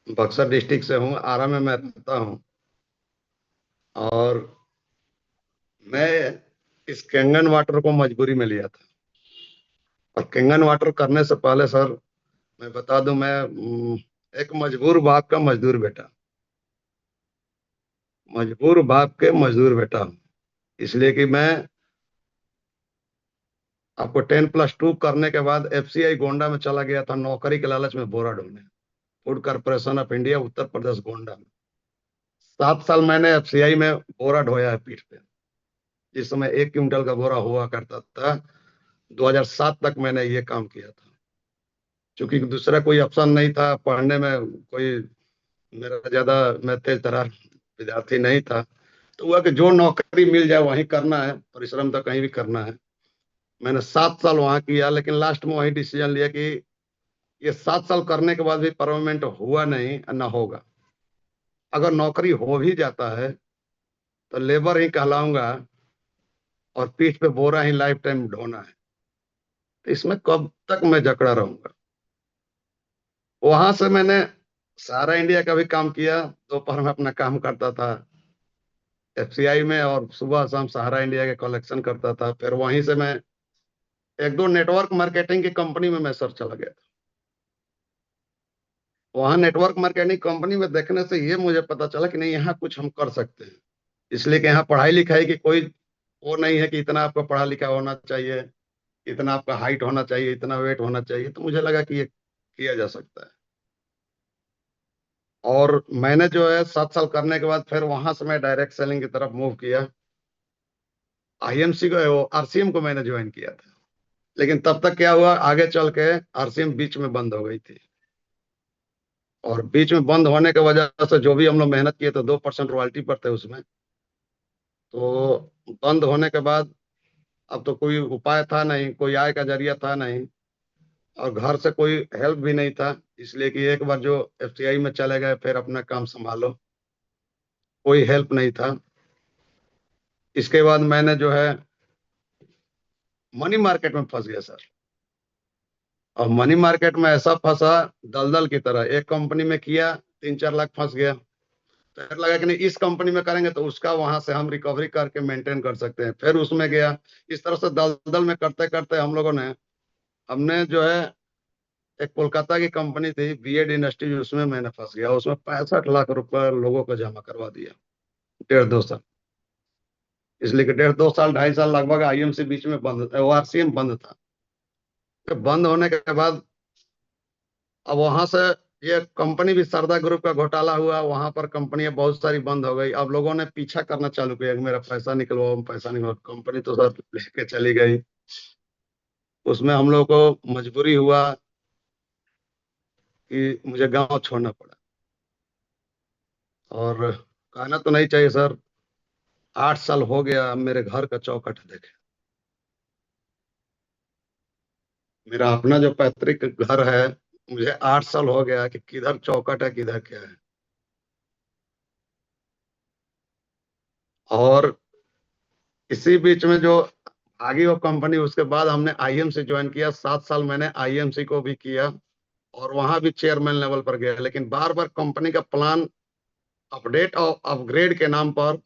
Buxar district से हूँ, आरा में मैं रहता हूँ। और मैं इस कैंगन वाटर को मजबूरी में लिया था। और कैंगन वाटर करने से पहले सर, मैं बता दूं, मैं एक मजबूर बाप का मजदूर बेटा, मजबूर बाप के मजदूर बेटा हूँ। इसलिए कि मैं आपको 10+2 करने के बाद एफसीआई गोंडा में चला गया था, नौकरी के लालच में बोरा ढोने। Food corporation of India, Uttar Pradesh, Gonda में 7 साल मैंने एफसीआई में बोरा ढोया है पीठ पे। जिस समय 1 क्विंटल का बोरा हुआ करता था, 2007 तक मैंने ये काम किया था। क्योंकि दूसरा कोई ऑप्शन नहीं था पढ़ने में, कोई मेरा ज्यादा, मैं तेज तरार विद्यार्थी नहीं था। तो हुआ कि जो नौकरी मिल जाए वहीं करना है, परिश्रम तो कहीं भी करना है। मैंने 7 साल वहां किया, लेकिन लास्ट में वही डिसीजन लिया कि ये 7 साल करने के बाद भी परमानेंट हुआ नहीं, ना होगा। अगर नौकरी हो भी जाता है तो लेबर ही कहलाऊंगा, और पीठ पे बोरा ही लाइफ टाइम ढोना है। तो इसमें कब तक मैं जकड़ा रहूंगा। वहां से मैंने सारा इंडिया का भी काम किया। दोपहर में अपना काम करता था एफसीआई में, और सुबह शाम सहारा इंडिया के कलेक्शन करता था। फिर वहीं से मैं एक दो नेटवर्क मार्केटिंग की कंपनी में मैं सर चला गया था। वहां नेटवर्क मार्केटिंग कंपनी में देखने से ये मुझे पता चला कि नहीं, यहाँ कुछ हम कर सकते हैं। इसलिए कि यहाँ पढ़ाई लिखाई की कोई वो नहीं है कि इतना आपका पढ़ा लिखा होना चाहिए, इतना आपका हाइट होना चाहिए, इतना वेट होना चाहिए। तो मुझे लगा कि ये किया जा सकता है। और मैंने जो है 7 साल करने के बाद फिर वहां से मैं डायरेक्ट सेलिंग की तरफ मूव किया। आईएमसी को, आरसीएम को मैंने ज्वाइन किया था। लेकिन तब तक क्या हुआ, आगे चल के आरसीएम बीच में बंद हो गई थी। और बीच में बंद होने की वजह से जो भी हम लोग मेहनत किए थे, 2% रॉयल्टी पर थे उसमें। तो बंद होने के बाद अब तो कोई उपाय था नहीं, कोई आय का जरिया था नहीं, और घर से कोई हेल्प भी नहीं था। इसलिए कि एक बार जो एफसीआई में चले गए, फिर अपना काम संभालो, कोई हेल्प नहीं था। इसके बाद मैंने जो है मनी मार्केट में फंस गया सर। और मनी मार्केट में ऐसा फंसा, दलदल की तरह। एक कंपनी में किया, 3-4 लाख फंस गया। फिर लगा कि नहीं, इस कंपनी में करेंगे तो उसका वहां से हम रिकवरी करके मेंटेन कर सकते हैं, फिर उसमें गया। इस तरह से दलदल में करते करते हम लोगों ने, हमने जो है, एक कोलकाता की कंपनी थी बीएड इंडस्ट्रीज, उसमें मैंने फंस गया। उसमें 65 लाख रुपए लोगों को जमा करवा दिया, 1.5-2 साल। इसलिए कि 1.5-2 साल, 2.5 साल लगभग आईएमसी बीच में बंद, आरसीएम बंद था। तो बंद होने के बाद अब वहां से ये कंपनी भी, सरदा ग्रुप का घोटाला हुआ, वहां पर कंपनियां बहुत सारी बंद हो गई। अब लोगों ने पीछा करना चालू किया कि मेरा पैसा निकलवाओ, पैसा निकलवाओ। कंपनी तो सर लेके चली गई। उसमें हम लोग को मजबूरी हुआ कि मुझे गांव छोड़ना पड़ा। और कहना तो नहीं चाहिए सर, 8 साल हो गया अब मेरे घर का चौखट देखे। मेरा अपना जो पैतृक घर है, मुझे 8 साल हो गया कि किधर चौखट है, किधर क्या है। और इसी बीच में जो आगे वो कंपनी, उसके बाद हमने आईएमसी ज्वाइन किया। 7 साल मैंने आईएमसी को भी किया, और वहां भी चेयरमैन लेवल पर गया। लेकिन बार बार कंपनी का प्लान अपडेट और अपग्रेड के नाम पर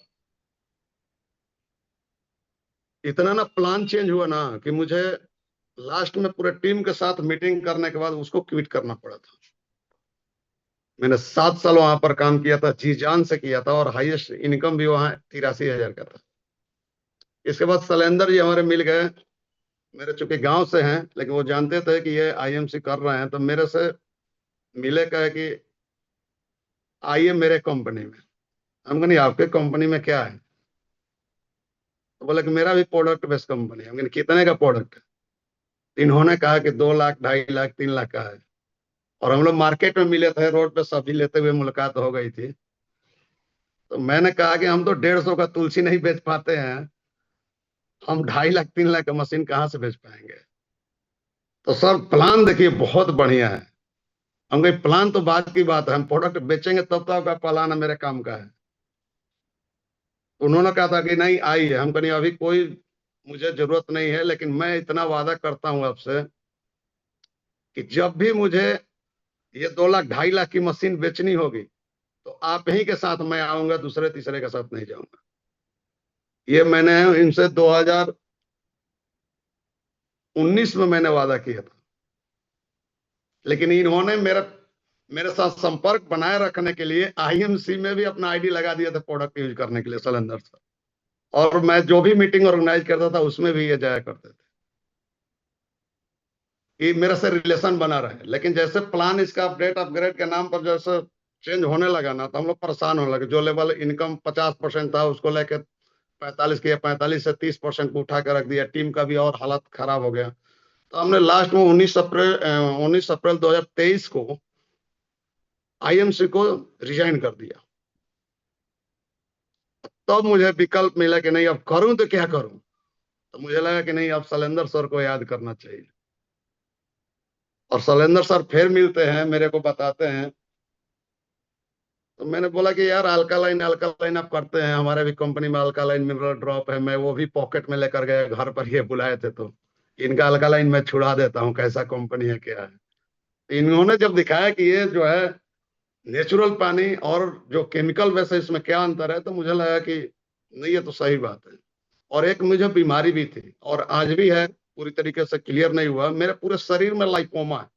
इतना ना प्लान चेंज हुआ ना, कि मुझे लास्ट में पूरे टीम के साथ मीटिंग करने के बाद उसको क्विट करना पड़ा था। मैंने 7 साल वहां पर काम किया था, जी जान से किया था, और हाईएस्ट इनकम भी वहां 83,000 का था। इसके बाद शैलेंद्र जी हमारे मिल गए। मेरे चूंकि गांव से हैं, लेकिन वो जानते थे कि ये आईएमसी कर रहे हैं, तो मेरे से मिले, कहे कि आइए मेरे कंपनी में। हम कहा नहीं, आपके कंपनी में क्या है? तो बोले कि मेरा भी प्रोडक्ट बेस्ड कंपनी है। हम कहा कितने का प्रोडक्ट है? तो इन्होंने कहा कि 2 लाख, 2.5 लाख, 3 लाख का है। और हम लोग मार्केट में मिले थे, रोड पे सब्जी लेते हुए मुलाकात हो गई थी। तो मैंने कहा कि हम तो 150 का तुलसी नहीं बेच पाते हैं, हम 2.5 लाख, 3 लाख का मशीन कहाँ से बेच पाएंगे? तो सर प्लान देखिए बहुत बढ़िया है। हम कहे प्लान तो बात की बात है, हम प्रोडक्ट बेचेंगे तब तो आपका प्लान मेरे काम का है। उन्होंने कहा था कि नहीं आइए। हम कहीं अभी कोई मुझे जरूरत नहीं है, लेकिन मैं इतना वादा करता हूं आपसे कि जब भी मुझे ये 2 लाख 2.5 लाख की मशीन बेचनी होगी तो आप ही के साथ मैं आऊंगा, दूसरे तीसरे के साथ नहीं जाऊंगा। ये मैंने इनसे 2019 में मैंने वादा किया था, लेकिन इन्होंने मेरा मेरे साथ संपर्क बनाए रखने के लिए आईएमसी में भी अपना आईडी लगा दिया था प्रोडक्ट यूज करने के लिए सलेंडर से। और मैं जो भी मीटिंग ऑर्गेनाइज करता था उसमें भी ये जाया करते थे कि मेरे से रिलेशन बना रहे। लेकिन जैसे प्लान इसका अपडेट अपग्रेड के नाम पर जैसे चेंज होने लगा ना, तो हम लोग परेशान होने लगे। जो लेवल इनकम 50% था उसको लेकर 45 किया, 45 से 30% को उठा कर रख दिया। टीम का भी और हालत खराब हो गया। तो हमने लास्ट में 19 अप्रैल 2023 को आईएमसी को रिजाइन कर दिया। तब मुझे विकल्प मिला कि नहीं अब करूं तो क्या करूं। तो मुझे लगा कि नहीं अब शैलेंद्र सर को याद करना चाहिए। और शैलेंद्र सर फिर मिलते हैं, मेरे को बताते हैं। तो मैंने बोला कि यार अल्कालाइन अल्कालाइन आप करते हैं, हमारे भी कंपनी में अल्कालाइन मिनरल ड्रॉप है। मैं वो भी पॉकेट में लेकर गया, घर पर ये बुलाए थे तो इनका अल्कालाइन मैं छुड़ा देता हूँ, कैसा कंपनी है क्या है। तो इन्होंने जब दिखाया कि ये जो है नेचुरल पानी और जो केमिकल वैसे इसमें क्या अंतर है, तो मुझे लगा कि नहीं ये तो सही बात है। और एक मुझे बीमारी भी थी और आज भी है, पूरी तरीके से क्लियर नहीं हुआ। मेरे पूरे शरीर में लाइपोमा है,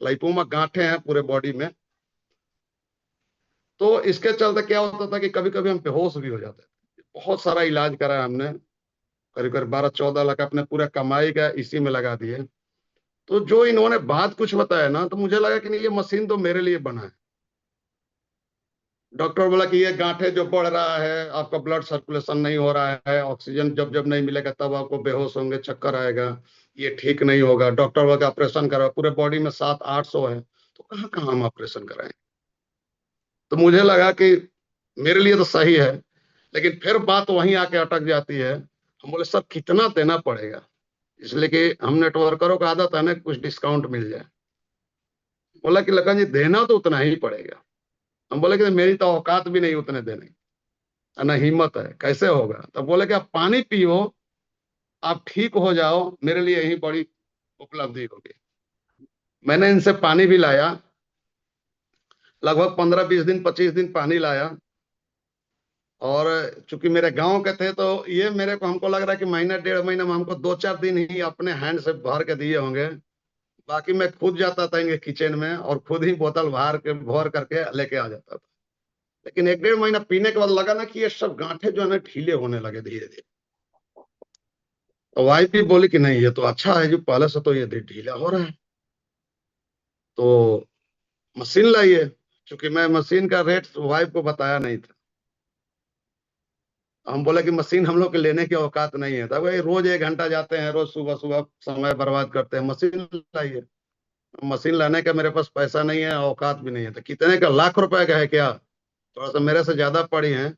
लाइपोमा गांठें हैं पूरे बॉडी में। तो इसके चलते क्या होता था कि कभी कभी हम बेहोश भी हो जाते थे। बहुत सारा इलाज करा हमने, करीब करीब 12-14 लाख अपने पूरा कमाई का इसी में लगा दिए। तो जो इन्होंने बात कुछ बताया ना, तो मुझे लगा कि नहीं ये मशीन तो मेरे लिए बना है। डॉक्टर बोला कि ये गांठे जो बढ़ रहा है, आपका ब्लड सर्कुलेशन नहीं हो रहा है, ऑक्सीजन जब जब नहीं मिलेगा तब आपको बेहोश होंगे, चक्कर आएगा, ये ठीक नहीं होगा। डॉक्टर बोला कि ऑपरेशन करा, पूरे बॉडी में 700-800 है, तो कहाँ कहाँ हम ऑपरेशन कराएं। तो मुझे लगा कि मेरे लिए तो सही है, लेकिन फिर बात वहीं आके अटक जाती है। हम बोले सर कितना देना पड़ेगा, इसलिए कि हम नेटवर्करों का आदत है ना कुछ डिस्काउंट मिल जाए। बोला कि लखन जी देना तो उतना ही पड़ेगा। हम बोले कि मेरी तो औकात भी नहीं उतने देने की, ना हिम्मत है, कैसे होगा। तो बोले कि आप पानी पियो, आप ठीक हो जाओ, मेरे लिए यही बड़ी उपलब्धि होगी। मैंने इनसे पानी भी लाया, लगभग 15-20 दिन 25 दिन पानी लाया। और चूंकि मेरे गांव के थे तो ये मेरे को हमको लग रहा है कि महीना 1.5 महीना में हमको 2-4 दिन ही अपने हैंड से भर के दिए होंगे। बाकी मैं खुद जाता था इनके किचन में और खुद ही बोतल भर करके लेके आ जाता था। लेकिन 1-1.5 महीना पीने के बाद लगा ना कि ये सब गांठे जो है ना ढीले होने लगे धीरे धीरे। तो वाइफ भी बोली कि नहीं ये तो अच्छा है, जो पहले से तो ये ढीला हो रहा है। तो मशीन लाइए। क्योंकि मैं मशीन का रेट वाइफ को बताया नहीं था। हम बोले कि मशीन हम लोग के लेने की औकात नहीं है। तब भाई रोज 1 घंटा जाते हैं, रोज सुबह सुबह समय बर्बाद करते हैं, मशीन लाइए। मशीन लाने का मेरे पास पैसा नहीं है, औकात भी नहीं है। तो कितने का, लाख रुपए का है क्या। थोड़ा सा मेरे से ज्यादा पढ़ी हैं,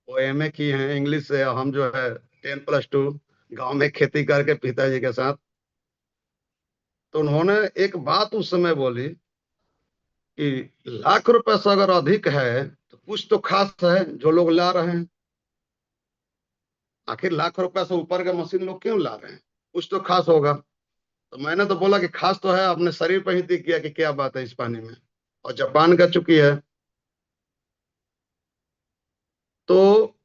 वो एमए की हैं इंग्लिश से। हम जो है 10+2 गांव में खेती करके पिताजी के साथ। तो उन्होंने एक बात उस समय बोली कि लाख रुपए से अगर अधिक है तो कुछ तो खास है जो लोग ला रहे हैं। आखिर लाख रुपए से ऊपर का मशीन लोग क्यों ला रहे हैं, कुछ तो खास होगा। तो मैंने तो बोला कि खास तो है, अपने शरीर पर ही दिख गया कि क्या बात है इस पानी में। और जापान का चुकी है। तो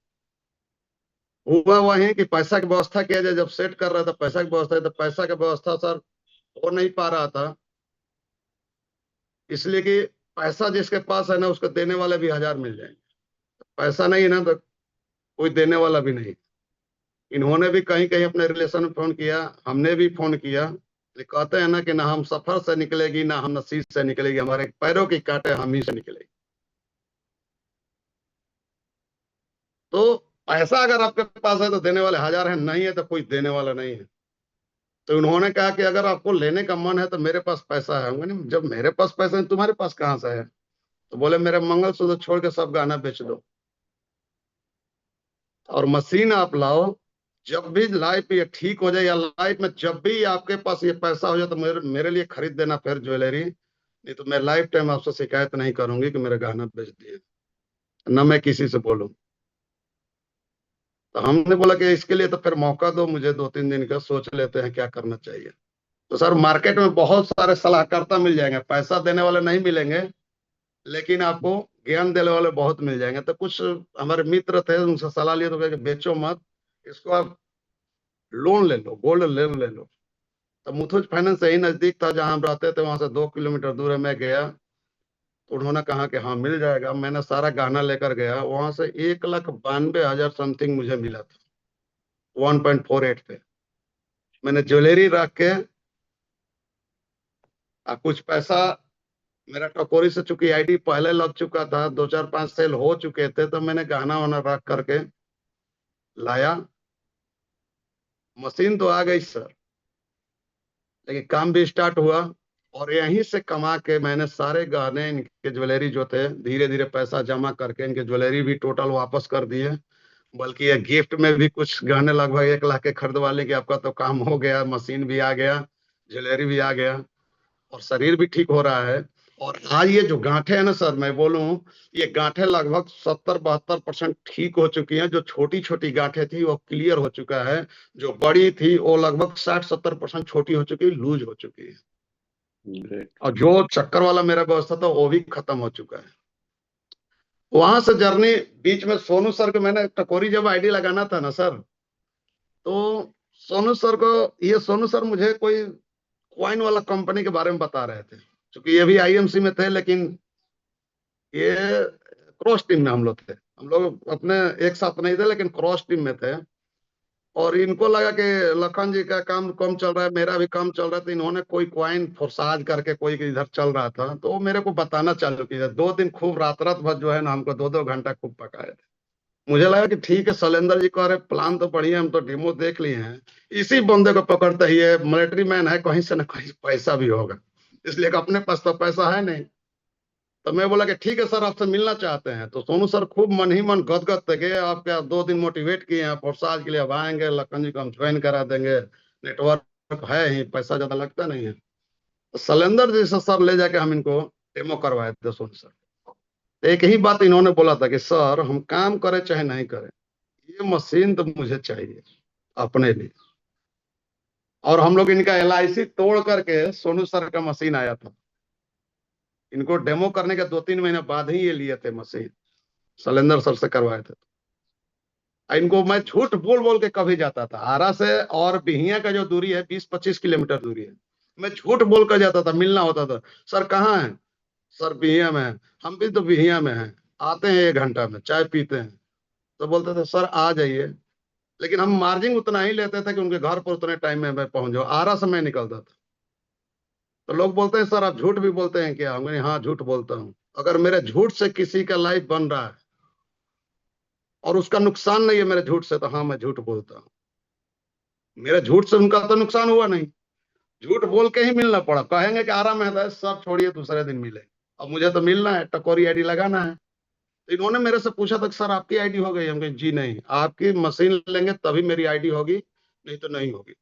हुआ वही कि पैसा की व्यवस्था किया जाए। जब सेट कर रहा था पैसा की व्यवस्था, तो पैसा की व्यवस्था सर हो नहीं पा रहा था। इसलिए कि पैसा जिसके पास है ना उसको देने वाले भी 1000 मिल जाएंगे। पैसा नहीं है ना तो कोई देने वाला भी नहीं। इन्होंने भी कहीं कहीं अपने रिलेशन में फोन किया, हमने भी फोन किया। ये कहते हैं ना कि ना हम सफर से निकलेगी ना हम नसीब से निकलेगी, हमारे पैरों की कांटे हम ही से निकलेगी। तो पैसा अगर आपके पास है तो देने वाले 1000 हैं, नहीं है तो कोई देने वाला नहीं है। तो उन्होंने कहा कि अगर आपको लेने का मन है तो मेरे पास पैसा है। हमने कहा, जब मेरे पास पैसा है तुम्हारे पास कहाँ से है। तो बोले मेरे मंगलसूत्र छोड़ के सब गहना बेच दो और मशीन आप लाओ। जब भी लाइफ ये ठीक हो जाए या लाइफ में जब भी आपके पास ये पैसा हो जाए तो मेरे मेरे लिए खरीद देना फिर ज्वेलरी। नहीं तो मैं लाइफ टाइम आपसे शिकायत नहीं करूंगी कि मेरे गहना बेच दिए, न मैं किसी से बोलूं। तो हमने बोला कि इसके लिए तो फिर मौका दो मुझे, 2-3 दिन का सोच लेते हैं क्या करना चाहिए। तो सर मार्केट में बहुत सारे सलाहकर्ता मिल जाएंगे, पैसा देने वाले नहीं मिलेंगे, लेकिन आपको ज्ञान देने वाले बहुत मिल जाएंगे। तो कुछ हमारे मित्र थे, उनसे सलाह लिए तो कहे कि बेचो मत इसको, आप लोन ले लो, गोल्ड लोन ले लो। तो मुथूट फाइनेंस यही नजदीक था जहां हम रहते थे, वहां से 2 किलोमीटर दूर है। मैं गया तो उन्होंने कहा कि हाँ मिल जाएगा। मैंने सारा गहना लेकर गया, वहां से 1,92,000 समथिंग मुझे मिला था, 1.48 पे। मैंने ज्वेलरी रख के कुछ पैसा, मेरा टकोरी से चूंकि आईडी पहले लग चुका था, 2 4 5 सेल हो चुके थे, तो मैंने गहना वाना रख करके लाया। मशीन तो आ गई सर, लेकिन काम भी स्टार्ट हुआ। और यहीं से कमा के मैंने सारे गहने, इनके ज्वेलरी जो थे, धीरे धीरे पैसा जमा करके इनके ज्वेलरी भी टोटल वापस कर दिए। बल्कि ये गिफ्ट में भी कुछ गहने लगभग 1 लाख के खरीदवा लें कि आपका तो काम हो गया, मशीन भी आ गया, ज्वेलरी भी आ गया, और शरीर भी ठीक हो रहा है। और आज ये जो गांठें हैं ना सर, मैं बोलूं, ये गांठें लगभग 70 72% ठीक हो चुकी हैं। जो छोटी छोटी गांठें थी वो क्लियर हो चुका है, जो बड़ी थी वो लगभग 60 70% छोटी हो चुकी है, लूज हो चुकी है। ग्रेट। और जो चक्कर वाला मेरा व्यवस्था था वो भी खत्म हो चुका है। वहां से जर्नी, बीच में सोनू सर को मैंने टकोरी जब आईडी लगाना था ना सर, तो सोनू सर को, ये सोनू सर मुझे कोई क्वाइन वाला कंपनी के बारे में बता रहे थे, क्योंकि ये भी आईएमसी में थे, लेकिन ये क्रॉस टीम में हम लोग थे। हम लोग अपने एक साथ नहीं थे, लेकिन क्रॉस टीम में थे। और इनको लगा कि लखन जी का काम कम चल रहा है, मेरा भी काम चल रहा है, तो इन्होंने कोई क्वाइन फोरसाज करके कोई इधर चल रहा था, तो वो मेरे को बताना चालू किया। 2 दिन खूब रात रात भर जो है ना, हमको 2 2 घंटा खूब पकाए थे। मुझे लगा कि ठीक है, शैलेंद्र जी कह रहे प्लान तो बढ़िया, हम तो डेमो देख लिए हैं, इसी बंदे को पकड़ते ही, ये मिलिट्री मैन है, कहीं से ना कहीं पैसा भी होगा, इसलिए कि अपने पास तो पैसा है नहीं। तो मैं बोला कि ठीक है सर, आपसे मिलना चाहते हैं। तो सोनू सर खूब मन ही मन गदगद थे कि आप क्या 2 दिन मोटिवेट किए हैं, फोर्साज के लिए अब आएंगे, लखन जी को हम ज्वाइन करा देंगे, नेटवर्क है ही, पैसा ज्यादा लगता नहीं है। तो शैलेंद्र जी से सर ले जाके हम इनको डेमो करवाए थे सोनू सर। तो एक ही बात इन्होंने बोला था कि सर हम काम करें चाहे नहीं करें, ये मशीन तो मुझे चाहिए अपने लिए। और हम लोग इनका एलआईसी तोड़ करके सोनू सर का मशीन आया था। इनको डेमो करने के 2 3 महीने बाद ही ये लिए थे मशीन, शैलेंद्र सर से करवाए थे। इनको मैं झूठ बोल बोल के कभी जाता था, आरा से और बिहिया का जो दूरी है 20 25 किलोमीटर दूरी है, मैं झूठ बोल कर जाता था, मिलना होता था। सर कहाँ है? सर बिहिया में है। हम भी तो बिहिया में हैं, आते हैं 1 घंटा में, चाय पीते हैं। तो बोलते थे सर आ जाइए, लेकिन हम मार्जिन उतना ही लेते थे कि उनके घर पर उतने टाइम में मैं पहुंच जाऊं। आरा से मैं निकलता था। तो लोग बोलते हैं सर आप झूठ भी बोलते हैं क्या? हम कहे, हाँ झूठ बोलता हूँ। अगर मेरे झूठ से किसी का लाइफ बन रहा है और उसका नुकसान नहीं है मेरे झूठ से, तो हाँ मैं झूठ बोलता हूँ। मेरे झूठ से उनका तो नुकसान हुआ नहीं, झूठ बोल के ही मिलना पड़ा। कहेंगे कि आराम है, सब छोड़िए दूसरे दिन मिले। अब मुझे तो मिलना है, टकोरी आईडी लगाना है। तो इन्होंने मेरे से पूछा था कि सर आपकी आईडी हो गई? हम कहे जी नहीं, आपकी मशीन लेंगे तभी मेरी आईडी होगी, नहीं तो नहीं होगी।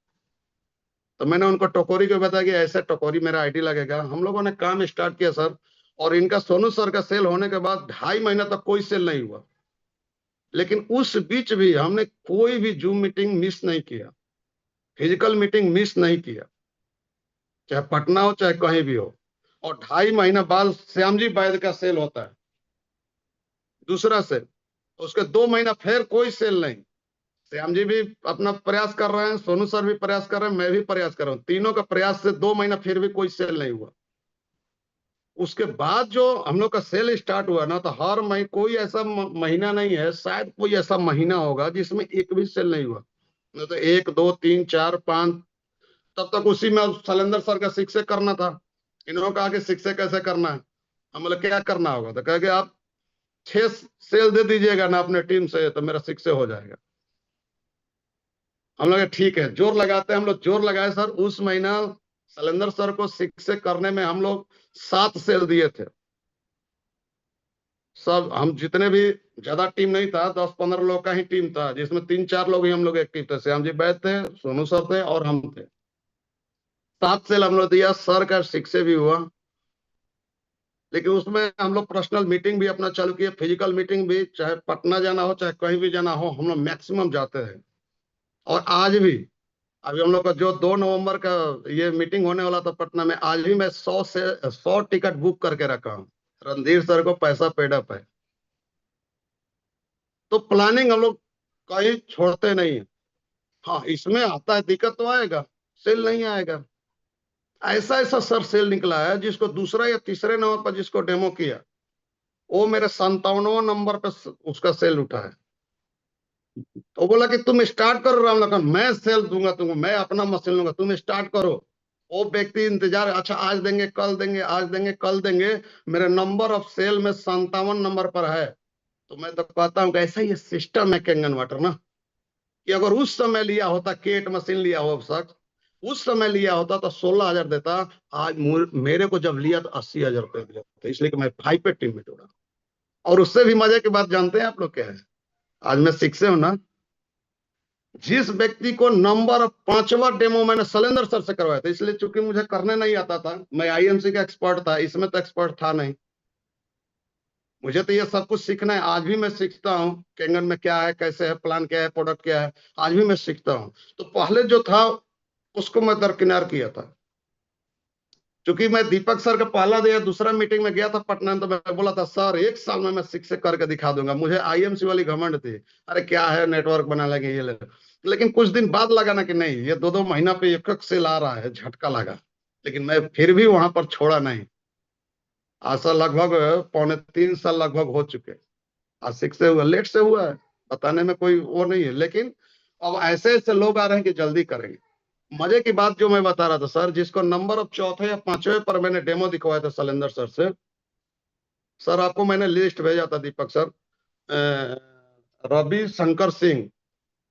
तो मैंने उनको टकोरी को बताया कि ऐसे टकोरी मेरा आईडी लगेगा। हम लोगों ने काम स्टार्ट किया सर। और इनका सोनू सर का सेल होने के बाद 2.5 महीना तक कोई सेल नहीं हुआ, लेकिन उस बीच भी हमने कोई भी जूम मीटिंग मिस नहीं किया, फिजिकल मीटिंग मिस नहीं किया, चाहे पटना हो चाहे कहीं भी हो। और 2.5 महीना बाद श्याम जी वैद्य का सेल होता है, दूसरा सेल। उसके 2 महीना फिर कोई सेल नहीं। श्याम जी भी अपना प्रयास कर रहे हैं, सोनू सर भी प्रयास कर रहे हैं, मैं भी प्रयास कर रहा हूँ, तीनों का प्रयास से 2 महीना फिर भी कोई सेल नहीं हुआ। उसके बाद जो हम लोग का सेल स्टार्ट हुआ ना, तो हर महीने कोई ऐसा महीना नहीं है, शायद कोई ऐसा महीना होगा जिसमें एक भी सेल नहीं हुआ। नहीं तो 1 2 3 4 5, तब तक उसी में शैलेंद्र सर का शिक्षे करना था। इन्होंने कहा कि शिक्षे कैसे करना है? हम बोले क्या करना होगा? तो कहे कि आप 6 सेल दे दीजिएगा ना अपने टीम से, तो मेरा शिक्षे हो जाएगा। हम लोग ठीक है, जोर लगाते हैं। हम लोग जोर लगाए सर, उस महीना शैलेंद्र सर को शिक्षे करने में हम लोग 7 सेल दिए थे। सब हम जितने भी, ज्यादा टीम नहीं था, 10 15 लोग का ही टीम था, जिसमें 3 4 लोग ही हम लोग एक्टिव थे। श्याम जी बैठ थे, सोनू सर थे और हम थे। 7 सेल हम लोग दिया, सर का शिक्षे भी हुआ। लेकिन उसमें हम लोग पर्सनल मीटिंग भी अपना चालू किए, फिजिकल मीटिंग भी, चाहे पटना जाना हो चाहे कहीं भी जाना हो, हम लोग मैक्सिमम जाते हैं। और आज भी अभी हम लोग का जो 2 नवंबर का ये मीटिंग होने वाला था पटना में, आज भी मैं 100 टिकट बुक करके रखा हूँ। रणधीर सर को पैसा पेड अप है। तो प्लानिंग हम लोग कहीं छोड़ते नहीं है। हाँ, इसमें आता है दिक्कत तो आएगा, सेल नहीं आएगा। ऐसा ऐसा सर सेल निकला है जिसको दूसरा या तीसरे नंबर पर जिसको डेमो किया, वो मेरे 57वां नंबर पे उसका सेल उठा है। तो बोला कि तुम स्टार्ट करो राम लखन, मैं सेल दूंगा तुमको, मैं अपना मशीन लूंगा, तुम स्टार्ट करो। वो व्यक्ति इंतजार, अच्छा आज देंगे कल देंगे, आज देंगे कल देंगे। मेरे नंबर ऑफ सेल में 57 नंबर पर है। तो मैं तो कहता हूँ कि ऐसा ही सिस्टम है कैंगन वाटर ना, कि अगर उस समय लिया होता, केट मशीन लिया हो शख्स, उस समय लिया होता तो 16,000 देता। आज मेरे को जब लिया तो 80,000 रुपये दिया था, इसलिए कि मैं 5 पे टीम में जोड़ा। और उससे भी मजे की बात जानते हैं आप लोग क्या है? आज मैं शिक्षे हूं ना, जिस व्यक्ति को नंबर 5वां डेमो मैंने शैलेंद्र सर से करवाया था, इसलिए चूंकि मुझे करने नहीं आता था, मैं आईएमसी का एक्सपर्ट था, इसमें तो एक्सपर्ट था नहीं। मुझे तो ये सब कुछ सीखना है, आज भी मैं सीखता हूँ कैंगन में क्या है, कैसे है, प्लान क्या है, प्रोडक्ट क्या है, आज भी मैं सीखता हूँ। तो पहले जो था उसको मैं दरकिनार किया था। क्योंकि मैं दीपक सर का पहला या दूसरा मीटिंग में गया था पटना में, तो मैं बोला था सर 1 साल में मैं शिक्षक करके दिखा दूंगा। मुझे आईएमसी वाली घमंड थी, अरे क्या है नेटवर्क बना लेंगे ये ले। लेकिन कुछ दिन बाद लगा ना कि नहीं, ये 2-2 महीना पे एक एक सेल आ रहा है, झटका लगा। लेकिन मैं फिर भी वहां पर छोड़ा नहीं। ऐसा लगभग 3.25 साल लगभग हो चुके। आज सिक्स से हुआ, लेट से हुआ है, बताने में कोई वो नहीं है, लेकिन अब ऐसे ऐसे लोग आ रहे हैं कि जल्दी करेंगे। मजे की बात जो मैं बता रहा था सर, जिसको नंबर अब चौथे या पांचवे पर मैंने डेमो दिखवाया था शैलेंद्र सर से। सर आपको मैंने लिस्ट भेजा था दीपक सर, रवि शंकर सिंह,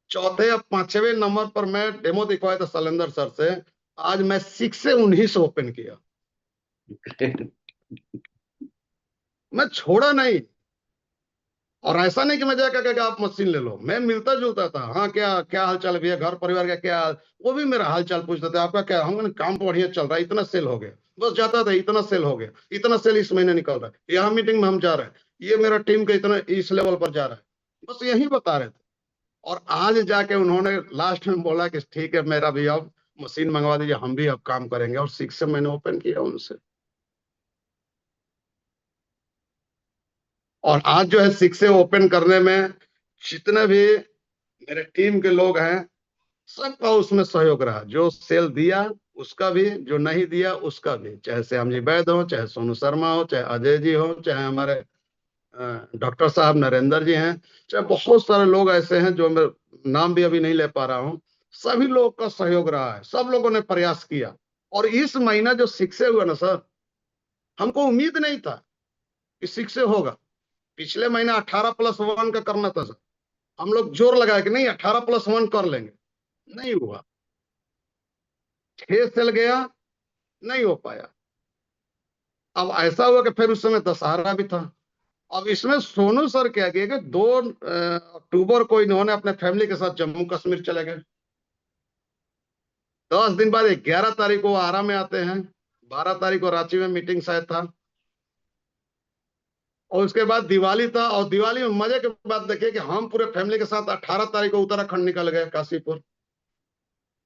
चौथे या पांचवे नंबर पर मैं डेमो दिखवाया था शैलेंद्र सर से। आज मैं 6 से 19 ओपन किया, मैं छोड़ा नहीं। और ऐसा नहीं कि मैं जाकर के आप मशीन ले लो, मैं मिलता जुलता था। हाँ, क्या क्या हाल चाल है भैया, घर परिवार का क्या हाल? वो भी मेरा हाल चाल पूछते थे, आपका क्या? हम काम तो बढ़िया चल रहा है, इतना सेल हो गया। बस जाता था, इतना सेल हो गया, इतना सेल इस महीने निकल रहा है, यहाँ मीटिंग में हम जा रहे हैं, ये मेरा टीम का इतना इस लेवल पर जा रहा है। बस यही बता रहे थे। और आज जाके उन्होंने लास्ट में बोला कि ठीक है, मेरा भी अब मशीन मंगवा दीजिए, हम भी अब काम करेंगे। और 6 से मैंने ओपन किया उनसे। और आज जो है 6 से ओपन करने में जितने भी मेरे टीम के लोग हैं, सबका उसमें सहयोग रहा। जो सेल दिया उसका भी, जो नहीं दिया उसका भी, चाहे श्याम जी वैद हो, चाहे सोनू शर्मा हो, चाहे अजय जी हो, चाहे हमारे डॉक्टर साहब नरेंद्र जी हैं, चाहे बहुत सारे लोग ऐसे हैं जो मैं नाम भी अभी नहीं ले पा रहा हूँ। सभी लोगों का सहयोग रहा है, सब लोगों ने प्रयास किया। और इस महीना जो शिक्षे हुआ ना सर, हमको उम्मीद नहीं था कि शिक्षे होगा। पिछले महीना 18+1 का करना था सर, हम लोग जोर लगाए कि नहीं 18+1 कर लेंगे, नहीं हुआ। 6 सेल गया, नहीं हो पाया। अब ऐसा हुआ कि फिर उस समय दशहरा भी था। अब इसमें सोनू सर क्या किए कि 2 अक्टूबर को इन्होंने अपने फैमिली के साथ जम्मू कश्मीर चले गए। 10 दिन बाद 11 तारीख को आरा में आते हैं, 12 तारीख को रांची में मीटिंग शायद था। और उसके बाद दिवाली था, और दिवाली में मजे की बात देखिए कि हम पूरे फैमिली के साथ 18 तारीख को उत्तराखंड निकल गए, काशीपुर।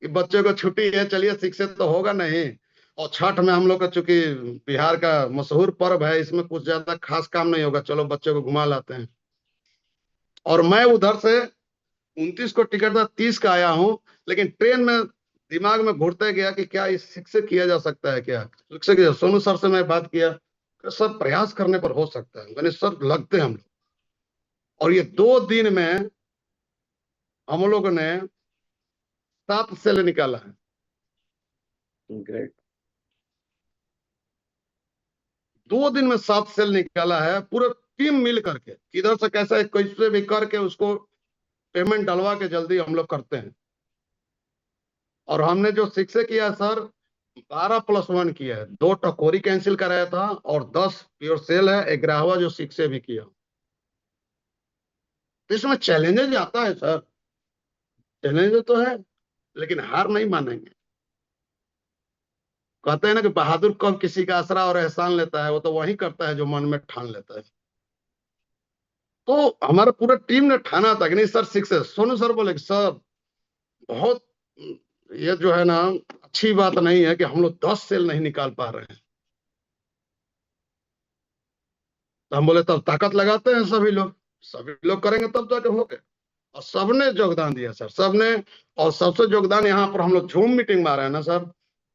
कि बच्चों को छुट्टी है, चलिए शिक्षक तो होगा नहीं। और छठ में हम लोग का चूंकि बिहार का मशहूर पर्व है, इसमें कुछ ज्यादा खास काम नहीं होगा, चलो बच्चों को घुमा लाते हैं। और मैं उधर से 29 को टिकट था, 30 का आया हूँ। लेकिन ट्रेन में दिमाग में घुरते गया कि क्या इस शिक्षक किया जा सकता है क्या। शिक्षक सोनू सर से मैं बात किया कि सर प्रयास करने पर हो सकता है, मैंने सर लगते हैं हम लोग। और ये 2 दिन में हम लोगों ने 7 सेल निकाला है। ग्रेट। 2 दिन में 7 सेल निकाला है, पूरा टीम मिल करके, किधर से कैसे कैसे भी करके उसको पेमेंट डलवा के जल्दी हम लोग करते हैं। और हमने जो शिक्षक किया सर, 12+1 किया है। 2 टकोरी कैंसिल कराया था और 10 प्योर सेल है, 11वां जो शिक्षक भी किया। तो इसमें चैलेंजेस आता है सर, चैलेंजेस तो है, लेकिन हार नहीं मानेंगे। कहते हैं ना कि बहादुर कब किसी का आसरा और एहसान लेता है, वो तो वही करता है जो मन में ठान लेता है। तो हमारा पूरा टीम ने ठाना था कि नहीं सर, शिक्षक सोनू सर बोले कि सर बहुत ये जो है ना, अच्छी बात नहीं है कि हम लोग 10 सेल नहीं निकाल पा रहे हैं। तो हम बोले तब ताकत लगाते हैं सभी लोग करेंगे तब जाके हो गए। और सबने योगदान दिया सर, सबने। और सबसे योगदान यहाँ पर हम लोग जूम मीटिंग में आ रहे हैं ना सर,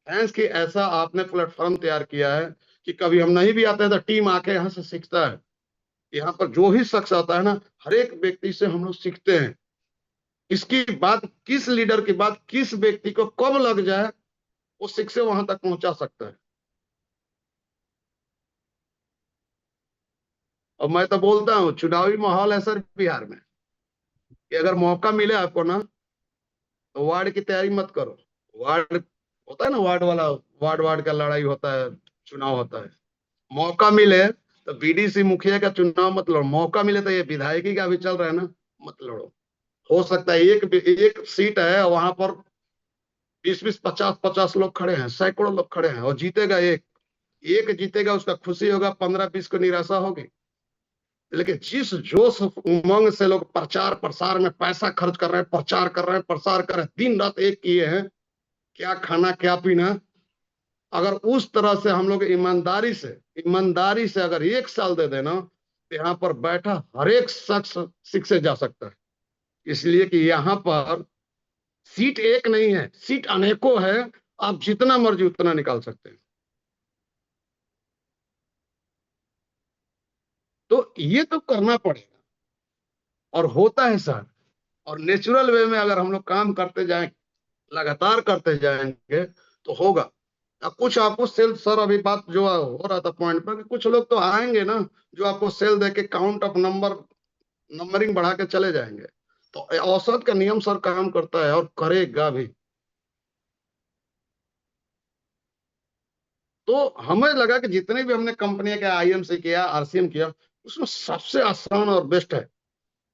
थैंक्स कि ऐसा आपने प्लेटफॉर्म तैयार किया है कि कभी हम नहीं भी आते हैं तो टीम आके यहाँ से सीखता है। यहाँ पर जो भी शख्स आता है ना, हर एक व्यक्ति से हम लोग सीखते हैं। किसकी बात, किस लीडर की बात किस व्यक्ति को कब लग जाए, वो सीख से वहां तक पहुंचा सकता है। और मैं तो बोलता हूँ चुनावी माहौल है सर बिहार में, कि अगर मौका मिले आपको ना, तो वार्ड की तैयारी मत करो। वार्ड होता है ना, वार्ड वाला, वार्ड वार्ड का लड़ाई होता है, चुनाव होता है। मौका मिले तो बीडीसी मुखिया का चुनाव मत लड़ो। मौका मिले तो ये विधायकी का भी चल रहा है ना, मत लड़ो। हो सकता है एक सीट है वहां पर 20-20, 50-50 लोग खड़े हैं, सैकड़ों लोग खड़े हैं, और जीतेगा एक। एक जीतेगा, उसका खुशी होगा, 15-20 को निराशा होगी। लेकिन जिस जोश उमंग से लोग प्रचार प्रसार में पैसा खर्च कर रहे हैं, प्रचार कर रहे हैं, प्रसार कर रहे हैं, दिन रात एक किए हैं, क्या खाना क्या पीना, अगर उस तरह से हम लोग ईमानदारी से अगर 1 साल दे देना, तो यहाँ पर बैठा हर एक शख्स सीख से जा सकता है। इसलिए कि यहाँ पर सीट एक नहीं है, सीट अनेकों है। आप जितना मर्जी उतना निकाल सकते हैं। तो ये तो करना पड़ेगा, और होता है सर। और नेचुरल वे में अगर हम लोग काम करते जाएं, लगातार करते जाएंगे, तो होगा। अब कुछ आपको सेल, सर अभी बात जो हो रहा था पॉइंट पर, कि कुछ लोग तो आएंगे ना, जो आपको सेल दे के काउंट ऑफ नंबरिंग बढ़ा के चले जाएंगे। तो औसत का नियम सर काम करता है, और करेगा भी। तो हमें लगा कि जितने भी हमने कंपनी के आईएमसी किया, आरसीएम किया, उसमें सबसे आसान और बेस्ट है।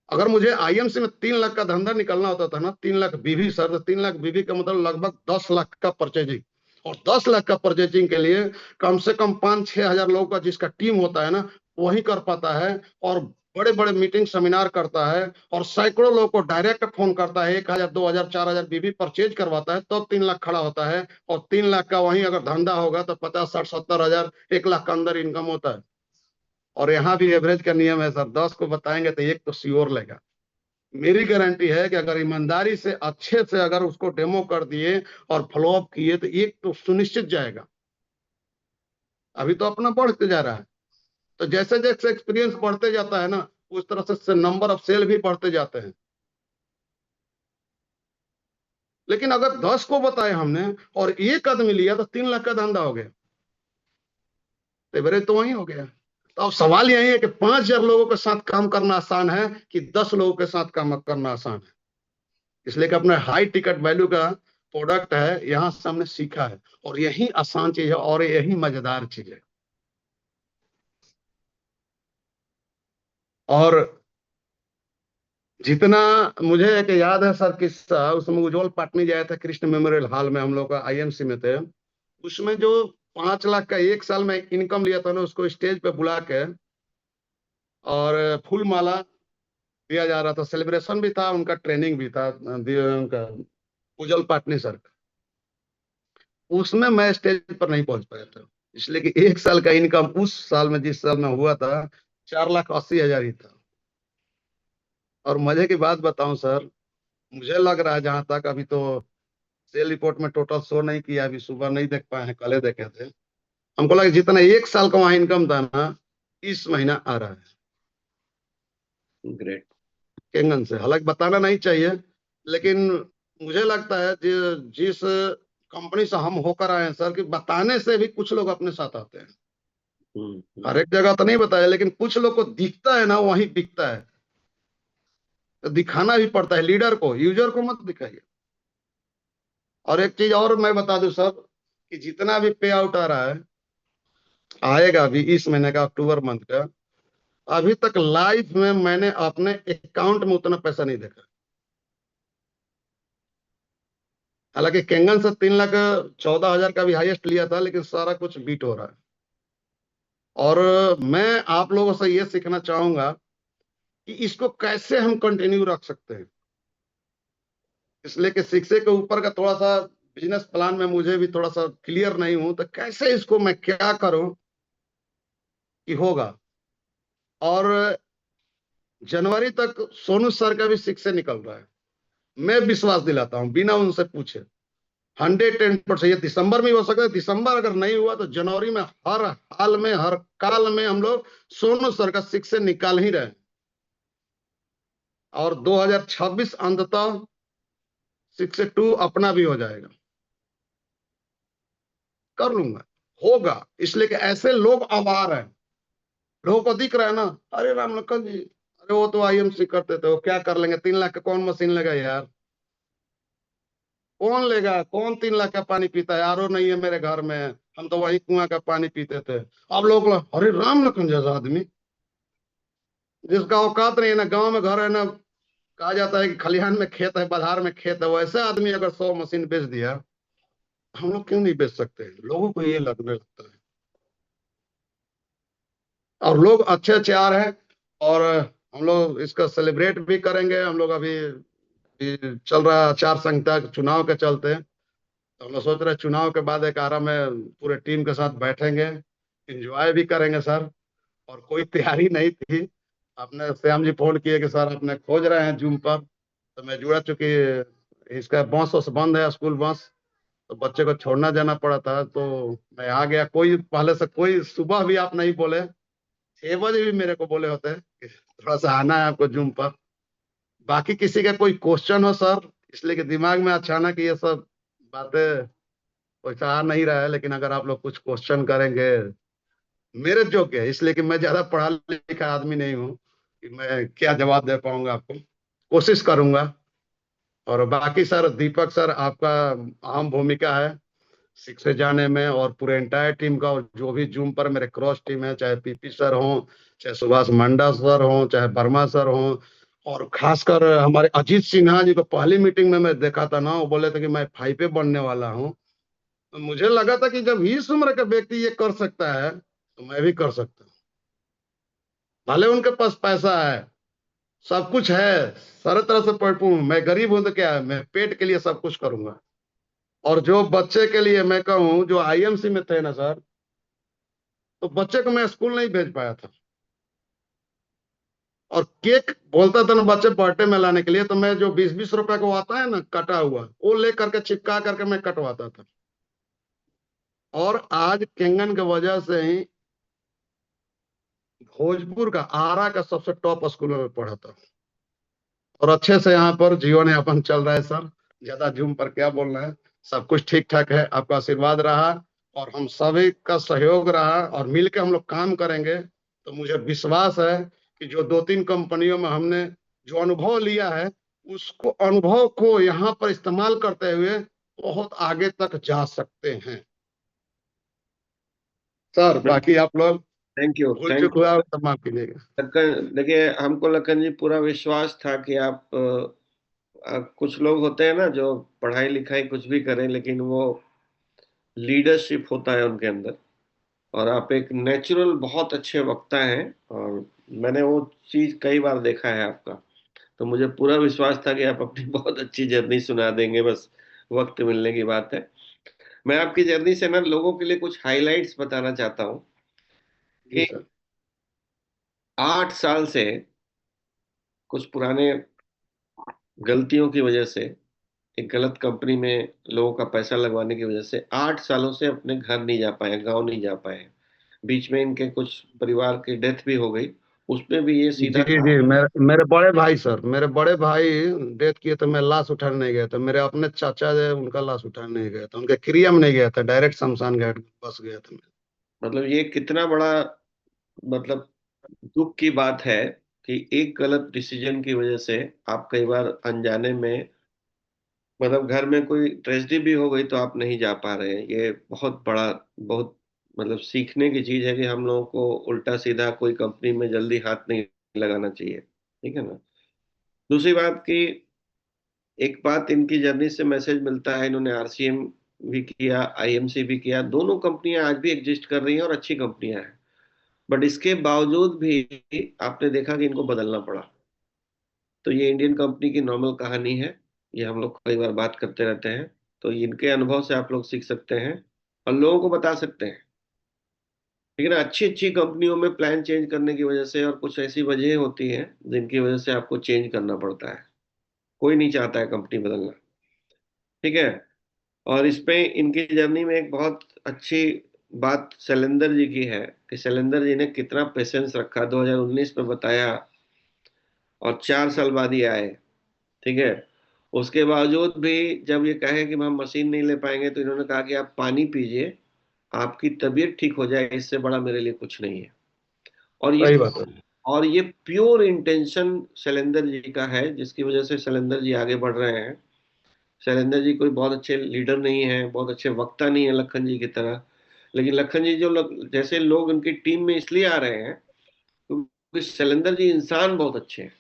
अगर मुझे आईएमसी में 3 लाख का धंधा निकलना होता था ना, 3 लाख बीवी सर, तो 3 लाख बीवी का मतलब लगभग 10 लाख का परचेजिंग। और 10 लाख का परचेजिंग के लिए कम से कम 5-6 हजार लोगों का जिसका टीम होता है ना, वही कर पाता है। और बड़े बड़े मीटिंग सेमिनार करता है, और सैकड़ों लोगों को डायरेक्ट फोन करता है, 1,000 2,000 4,000 बीवी परचेज करवाता है, तब 3 लाख खड़ा होता है। और 3 लाख का वहीं अगर धंधा होगा तो 50-60-70 हजार, 1 लाख का अंदर इनकम होता है। और यहाँ भी एवरेज का नियम है सर, 10 को बताएंगे तो एक तो श्योर लेगा। मेरी गारंटी है कि अगर ईमानदारी से अच्छे से अगर उसको डेमो कर दिए और फॉलो अप किए, तो एक तो सुनिश्चित जाएगा। अभी तो अपना बढ़ते जा रहा है। तो जैसे जैसे एक्सपीरियंस बढ़ते जाता है ना, उस तरह से नंबर ऑफ सेल भी बढ़ते जाते हैं। लेकिन अगर 10 को बताए हमने और एक आदमी लिया, तो 3 लाख का धंधा हो गया। एवरेज तो वही हो गया। तो अब सवाल यही है कि 5,000 लोगों के साथ काम करना आसान है कि 10 लोगों के साथ काम करना आसान है। इसलिए कि अपने हाई टिकट वैल्यू का प्रोडक्ट है, यहां से हमने सीखा है। और यही आसान चीज है, और यही मजेदार चीज है। और जितना मुझे एक याद है सर किस्सा, उसमें उज्जवल पाटनी गया था कृष्ण मेमोरियल हॉल में, हम लोग का आईएमसी में थे। उसमें जो 5 लाख का 1 साल में इनकम लिया था ना, उसको स्टेज पे बुला के और फूल माला दिया जा रहा था। सेलिब्रेशन भी था, उनका ट्रेनिंग भी था, उनका उज्जवल पाटनी सर का। उसमें मैं स्टेज पर नहीं पहुंच पाया था, इसलिए कि 1 साल का इनकम उस साल में, जिस साल में हुआ था, 4,80,000 ही था। और मजे की बात बताऊं सर, मुझे लग रहा है जहां तक, अभी तो सेल रिपोर्ट में टोटल शो नहीं किया, अभी सुबह नहीं देख पाए हैं, कल देखे थे। हमको लगा जितना 1 साल का वहां इनकम था ना, इस महीना आ रहा है ग्रेट। केंगन से। हालांकि बताना नहीं चाहिए, लेकिन मुझे लगता है जिस कंपनी से हम होकर आए हैं सर, कि बताने से भी कुछ लोग अपने साथ आते हैं। हर एक जगह तो नहीं बताया, लेकिन कुछ लोग को दिखता है ना, वही बिकता है। तो दिखाना भी पड़ता है लीडर को, यूजर को मत दिखाइए। और एक चीज और मैं बता दूं सर, कि जितना भी पे आउट आ रहा है, आएगा अभी इस महीने का, अक्टूबर मंथ का, अभी तक लाइफ में मैंने अपने अकाउंट में उतना पैसा नहीं देखा। हालांकि केंगन से 3,14,000 का भी हाईएस्ट लिया था, लेकिन सारा कुछ बीट हो रहा है। और मैं आप लोगों से ये सीखना चाहूंगा कि इसको कैसे हम कंटिन्यू रख सकते हैं। इसलिए कि शिक्षे के ऊपर का थोड़ा सा बिजनेस प्लान में मुझे भी थोड़ा सा क्लियर नहीं हूं, तो कैसे इसको मैं क्या करूं कि होगा। और जनवरी तक सोनू सर का भी शिक्षे निकल रहा है। मैं विश्वास दिलाता हूं बिना उनसे पूछे, 110%। ये दिसंबर में ही हो सकता है, दिसंबर अगर नहीं हुआ तो जनवरी में हर हाल में हर काल में हम लोग सोनू सर का शिक्षे निकाल ही रहे हैं। और 2026 अंततः 6 से 2 अपना भी हो जाएगा। कर लूंगा, होगा। इसलिए कि ऐसे लोग अब आ रहे हैं, लोगों को दिख रहा है ना। अरे राम लखन जी, अरे वो तो आईएमसी करते थे, वो क्या कर लेंगे, 3 लाख का कौन मशीन लेगा यार। कौन लेगा, कौन 3 लाख का पानी पीता है, आरओ नहीं है मेरे घर में, हम तो वही कुआं का पानी पीते थे। अब लोग अरे राम लखन जैसा आदमी, जिसका औकात नहीं है ना, गांव में घर है ना, कहा जाता है कि खलिहान में खेत है, बाजार में खेत है, वैसे आदमी अगर 100 मशीन बेच दिया, हम लोग क्यों नहीं बेच सकते। लोगों को ये लगने लगता है। और लोग अच्छे अच्छे आ रहे हैं। और हम लोग इसका सेलिब्रेट भी करेंगे। हम लोग अभी चल रहा है आचार संहिता चुनाव के चलते, तो हम लोग सोच रहे हैं चुनाव के बाद एक आराम में पूरे टीम के साथ बैठेंगे, एंजॉय भी करेंगे सर। और कोई तैयारी नहीं थी, आपने श्याम जी फोन किए कि सर अपने खोज रहे हैं जूम पर, तो मैं जुड़ा, चूंकि इसका बस वस बंद है, स्कूल बस, तो बच्चे को छोड़ना जाना पड़ा था, तो मैं आ गया। कोई पहले से, कोई सुबह भी आप नहीं बोले, 6 बजे भी मेरे को बोले होते कि थोड़ा सा आना है आपको जूम पर। बाकी किसी का कोई क्वेश्चन हो सर, इसलिए कि दिमाग में अचानक ये सब बातें वैसा आ नहीं रहा है, लेकिन अगर आप लोग कुछ क्वेश्चन करेंगे मेरे योग्य है, इसलिए कि मैं ज्यादा पढ़ा लिखा आदमी नहीं हूँ कि मैं क्या जवाब दे पाऊंगा आपको, कोशिश करूंगा। और बाकी सर, दीपक सर आपका अहम भूमिका है सीखे जाने में, और पूरे एंटायर टीम का। और जो भी जूम पर मेरे क्रॉस टीम है, चाहे पीपी सर हो, चाहे सुभाष मंडा सर हो, चाहे वर्मा सर हो, और खासकर हमारे अजीत सिन्हा जी को पहली मीटिंग में मैं देखा था ना, वो बोले थे कि मैं फाइपे बनने वाला हूँ। तो मुझे लगा था कि जब इस उम्र का व्यक्ति ये कर सकता है, तो मैं भी कर सकता हूँ। भले उनके पास पैसा है, सब कुछ है, सारे तरह से परिपूर्ण, मैं गरीब हूं तो क्या है, मैं पेट के लिए सब कुछ करूंगा। और जो बच्चे के लिए मैं कहूँ, जो आईएमसी में थे ना सर, तो बच्चे को मैं स्कूल नहीं भेज पाया था। और केक बोलता था ना बच्चे बर्थडे में लाने के लिए, तो मैं जो 20-20 रुपए को आता है ना कटा हुआ, वो ले करके चिपका करके मैं कटवाता था। और आज केंगन की वजह से ही भोजपुर का, आरा का सबसे टॉप स्कूल में पढ़ा था। और अच्छे से यहाँ पर जीवन यापन चल रहा है सर। ज्यादा जूम पर क्या बोलना है, सब कुछ ठीक ठाक है, आपका आशीर्वाद रहा और हम सभी का सहयोग रहा, और मिलकर हम लोग काम करेंगे। तो मुझे विश्वास है कि जो 2-3 कंपनियों में हमने जो अनुभव लिया है, उसको, अनुभव को यहाँ पर इस्तेमाल करते हुए बहुत आगे तक जा सकते हैं सर। बाकी आप लोग थैंक यू, भूल चुक थैंक यू। हुआ तो माफ कीजिएगा। लखन देखिए, हमको लखन जी पूरा विश्वास था कि आप कुछ लोग होते हैं ना जो पढ़ाई लिखाई कुछ भी करें, लेकिन वो लीडरशिप होता है उनके अंदर। और आप एक नेचुरल बहुत अच्छे वक्ता हैं, और मैंने वो चीज कई बार देखा है आपका। तो मुझे पूरा विश्वास था कि आप अपनी बहुत अच्छी जर्नी सुना देंगे, बस वक्त मिलने की बात है। मैं आपकी जर्नी से ना लोगों के लिए कुछ हाइलाइट्स बताना चाहता हूँ जी कि सर। 8 साल से कुछ पुराने गलतियों की वजह से, एक गलत कंपनी में लोगों का पैसा लगवाने की वजह से 8 सालों से अपने घर नहीं जा पाए, गांव नहीं जा पाए। बीच में इनके कुछ परिवार की डेथ भी हो गई, उसमें भी ये जी सीधा जी, मेरे बड़े भाई सर, मेरे बड़े भाई डेथ किए तो मैं लाश उठाने नहीं गया था। मेरे अपने चाचा जो है, उनका लाश उठाने नहीं गया था, उनके क्रिया में नहीं गया था, डायरेक्ट शमशान घाट बस गया था मैं। मतलब ये कितना बड़ा, मतलब दुख की बात है कि एक गलत डिसीजन की वजह से आप कई बार अनजाने में, मतलब घर में कोई ट्रेजेडी भी हो गई तो आप नहीं जा पा रहे हैं। ये बहुत बड़ा, बहुत मतलब सीखने की चीज है कि हम लोगों को उल्टा सीधा कोई कंपनी में जल्दी हाथ नहीं लगाना चाहिए, ठीक है ना। दूसरी बात की, एक बात इनकी जर्नी से मैसेज मिलता है, इन्होंने आरसीएम भी किया, आईएमसी भी किया, दोनों कंपनियां आज भी एग्जिस्ट कर रही हैं और अच्छी कंपनियां हैं। बट इसके बावजूद भी आपने देखा कि इनको बदलना पड़ा। तो ये इंडियन कंपनी की नॉर्मल कहानी है। ये हम लोग कई बार बात करते रहते हैं, तो इनके अनुभव से आप लोग सीख सकते हैं और लोगों को बता सकते हैं। लेकिन अच्छी अच्छी कंपनियों में प्लान चेंज करने की वजह से और कुछ ऐसी वजह होती हैं जिनकी वजह से आपको चेंज करना पड़ता है। कोई नहीं चाहता है कंपनी बदलना। ठीक है। और इसमें इनकी जर्नी में एक बहुत अच्छी बात शैलेंद्र जी की है कि शैलेंद्र जी ने कितना पेशेंस रखा, 2019 में बताया और 4 साल बाद ही आए। ठीक है। उसके बावजूद भी जब ये कहे कि हम मशीन नहीं ले पाएंगे, तो इन्होंने कहा कि आप पानी पीजिए, आपकी तबीयत ठीक हो जाए, इससे बड़ा मेरे लिए कुछ नहीं है। और ये सही बात है। और ये प्योर इंटेंशन शैलेंद्र जी का है, जिसकी वजह से शैलेंद्र जी आगे बढ़ रहे हैं। शैलेंद्र जी कोई बहुत अच्छे लीडर नहीं है, बहुत अच्छे वक्ता नहीं है लखन जी की तरह। लेकिन लखन जी जैसे लोग उनकी टीम में इसलिए आ रहे हैं क्योंकि शैलेंद्र जी इंसान बहुत अच्छे हैं।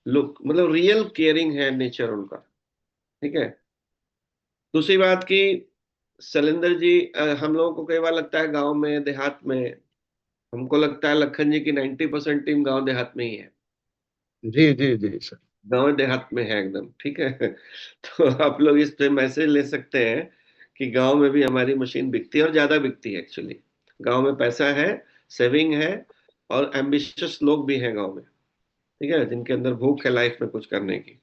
लोग मतलब रियल केयरिंग है नेचर उनका। ठीक है। दूसरी बात की शैलेंद्र जी, हम लोगों को कई बार लगता है गांव में देहात में, हमको लगता है लखन जी की 90% टीम गांव देहात में ही है। जी जी जी सर। गांव देहात में है एकदम। ठीक है। तो आप लोग इस पे मैसेज ले सकते हैं कि गांव में भी हमारी मशीन बिकती है और ज्यादा बिकती है एक्चुअली। गांव में पैसा है, सेविंग है, और एम्बिशियस लोग भी हैं गांव में। ठीक है, जिनके अंदर भूख है लाइफ में कुछ करने की।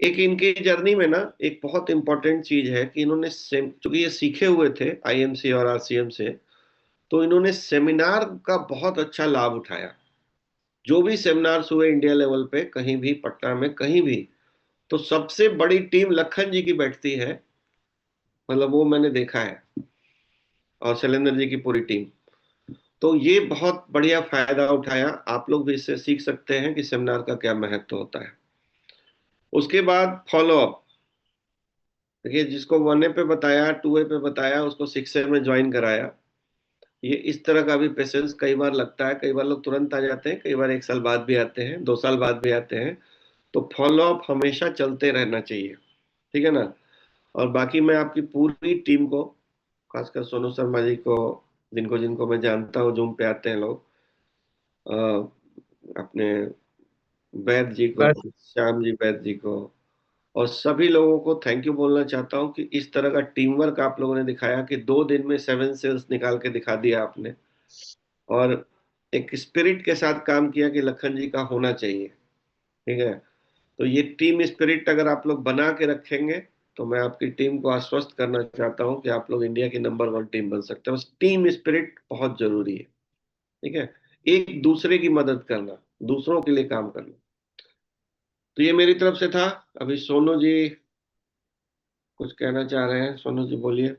एक इनकी जर्नी में ना एक बहुत इंपॉर्टेंट चीज है कि इन्होंने चूंकि ये सीखे हुए थे आईएमसी और आरसीएम से, तो इन्होंने सेमिनार का बहुत अच्छा लाभ उठाया। जो भी सेमिनार्स हुए इंडिया लेवल पे, कहीं भी पटना में कहीं भी, तो सबसे बड़ी टीम लखन जी की बैठती है। मतलब वो मैंने देखा है, और शैलेंद्र जी की पूरी टीम। तो ये बहुत बढ़िया फायदा उठाया। आप लोग भी इससे सीख सकते हैं कि सेमिनार का क्या महत्व होता है। उसके बाद फॉलो अप। देखिए, जिसको 1A पे बताया, 2A पे बताया, उसको 6A में ज्वाइन कराया। ये इस तरह का भी पेशेंस कई बार लगता है। कई बार लोग तुरंत आ जाते हैं, कई बार 1 साल बाद भी आते हैं, 2 साल बाद भी आते हैं। तो फॉलो अप हमेशा चलते रहना चाहिए। ठीक है ना। और बाकी मैं आपकी पूरी टीम को, खासकर सोनू शर्मा जी को, जिनको जिनको मैं जानता हूँ, जूम पे आते हैं लोग, अ, अपने वैद जी को, बस। श्याम जी वैद जी को, और सभी लोगों को थैंक यू बोलना चाहता हूँ कि इस तरह का टीम वर्क आप लोगों ने दिखाया कि 2 दिन में 7 सेल्स निकाल के दिखा दिया आपने। और एक स्पिरिट के साथ काम किया कि लखन जी का होना चाहिए। ठीक है। तो ये टीम स्पिरिट अगर आप लोग बना के रखेंगे, तो मैं आपकी टीम को आश्वस्त करना चाहता हूं कि आप लोग इंडिया की नंबर 1 टीम बन सकते हैं। बस टीम स्पिरिट बहुत जरूरी है। ठीक है। एक दूसरे की मदद करना, दूसरों के लिए काम करना। तो ये मेरी तरफ से था। अभी सोनू जी कुछ कहना चाह रहे हैं। सोनू जी बोलिए।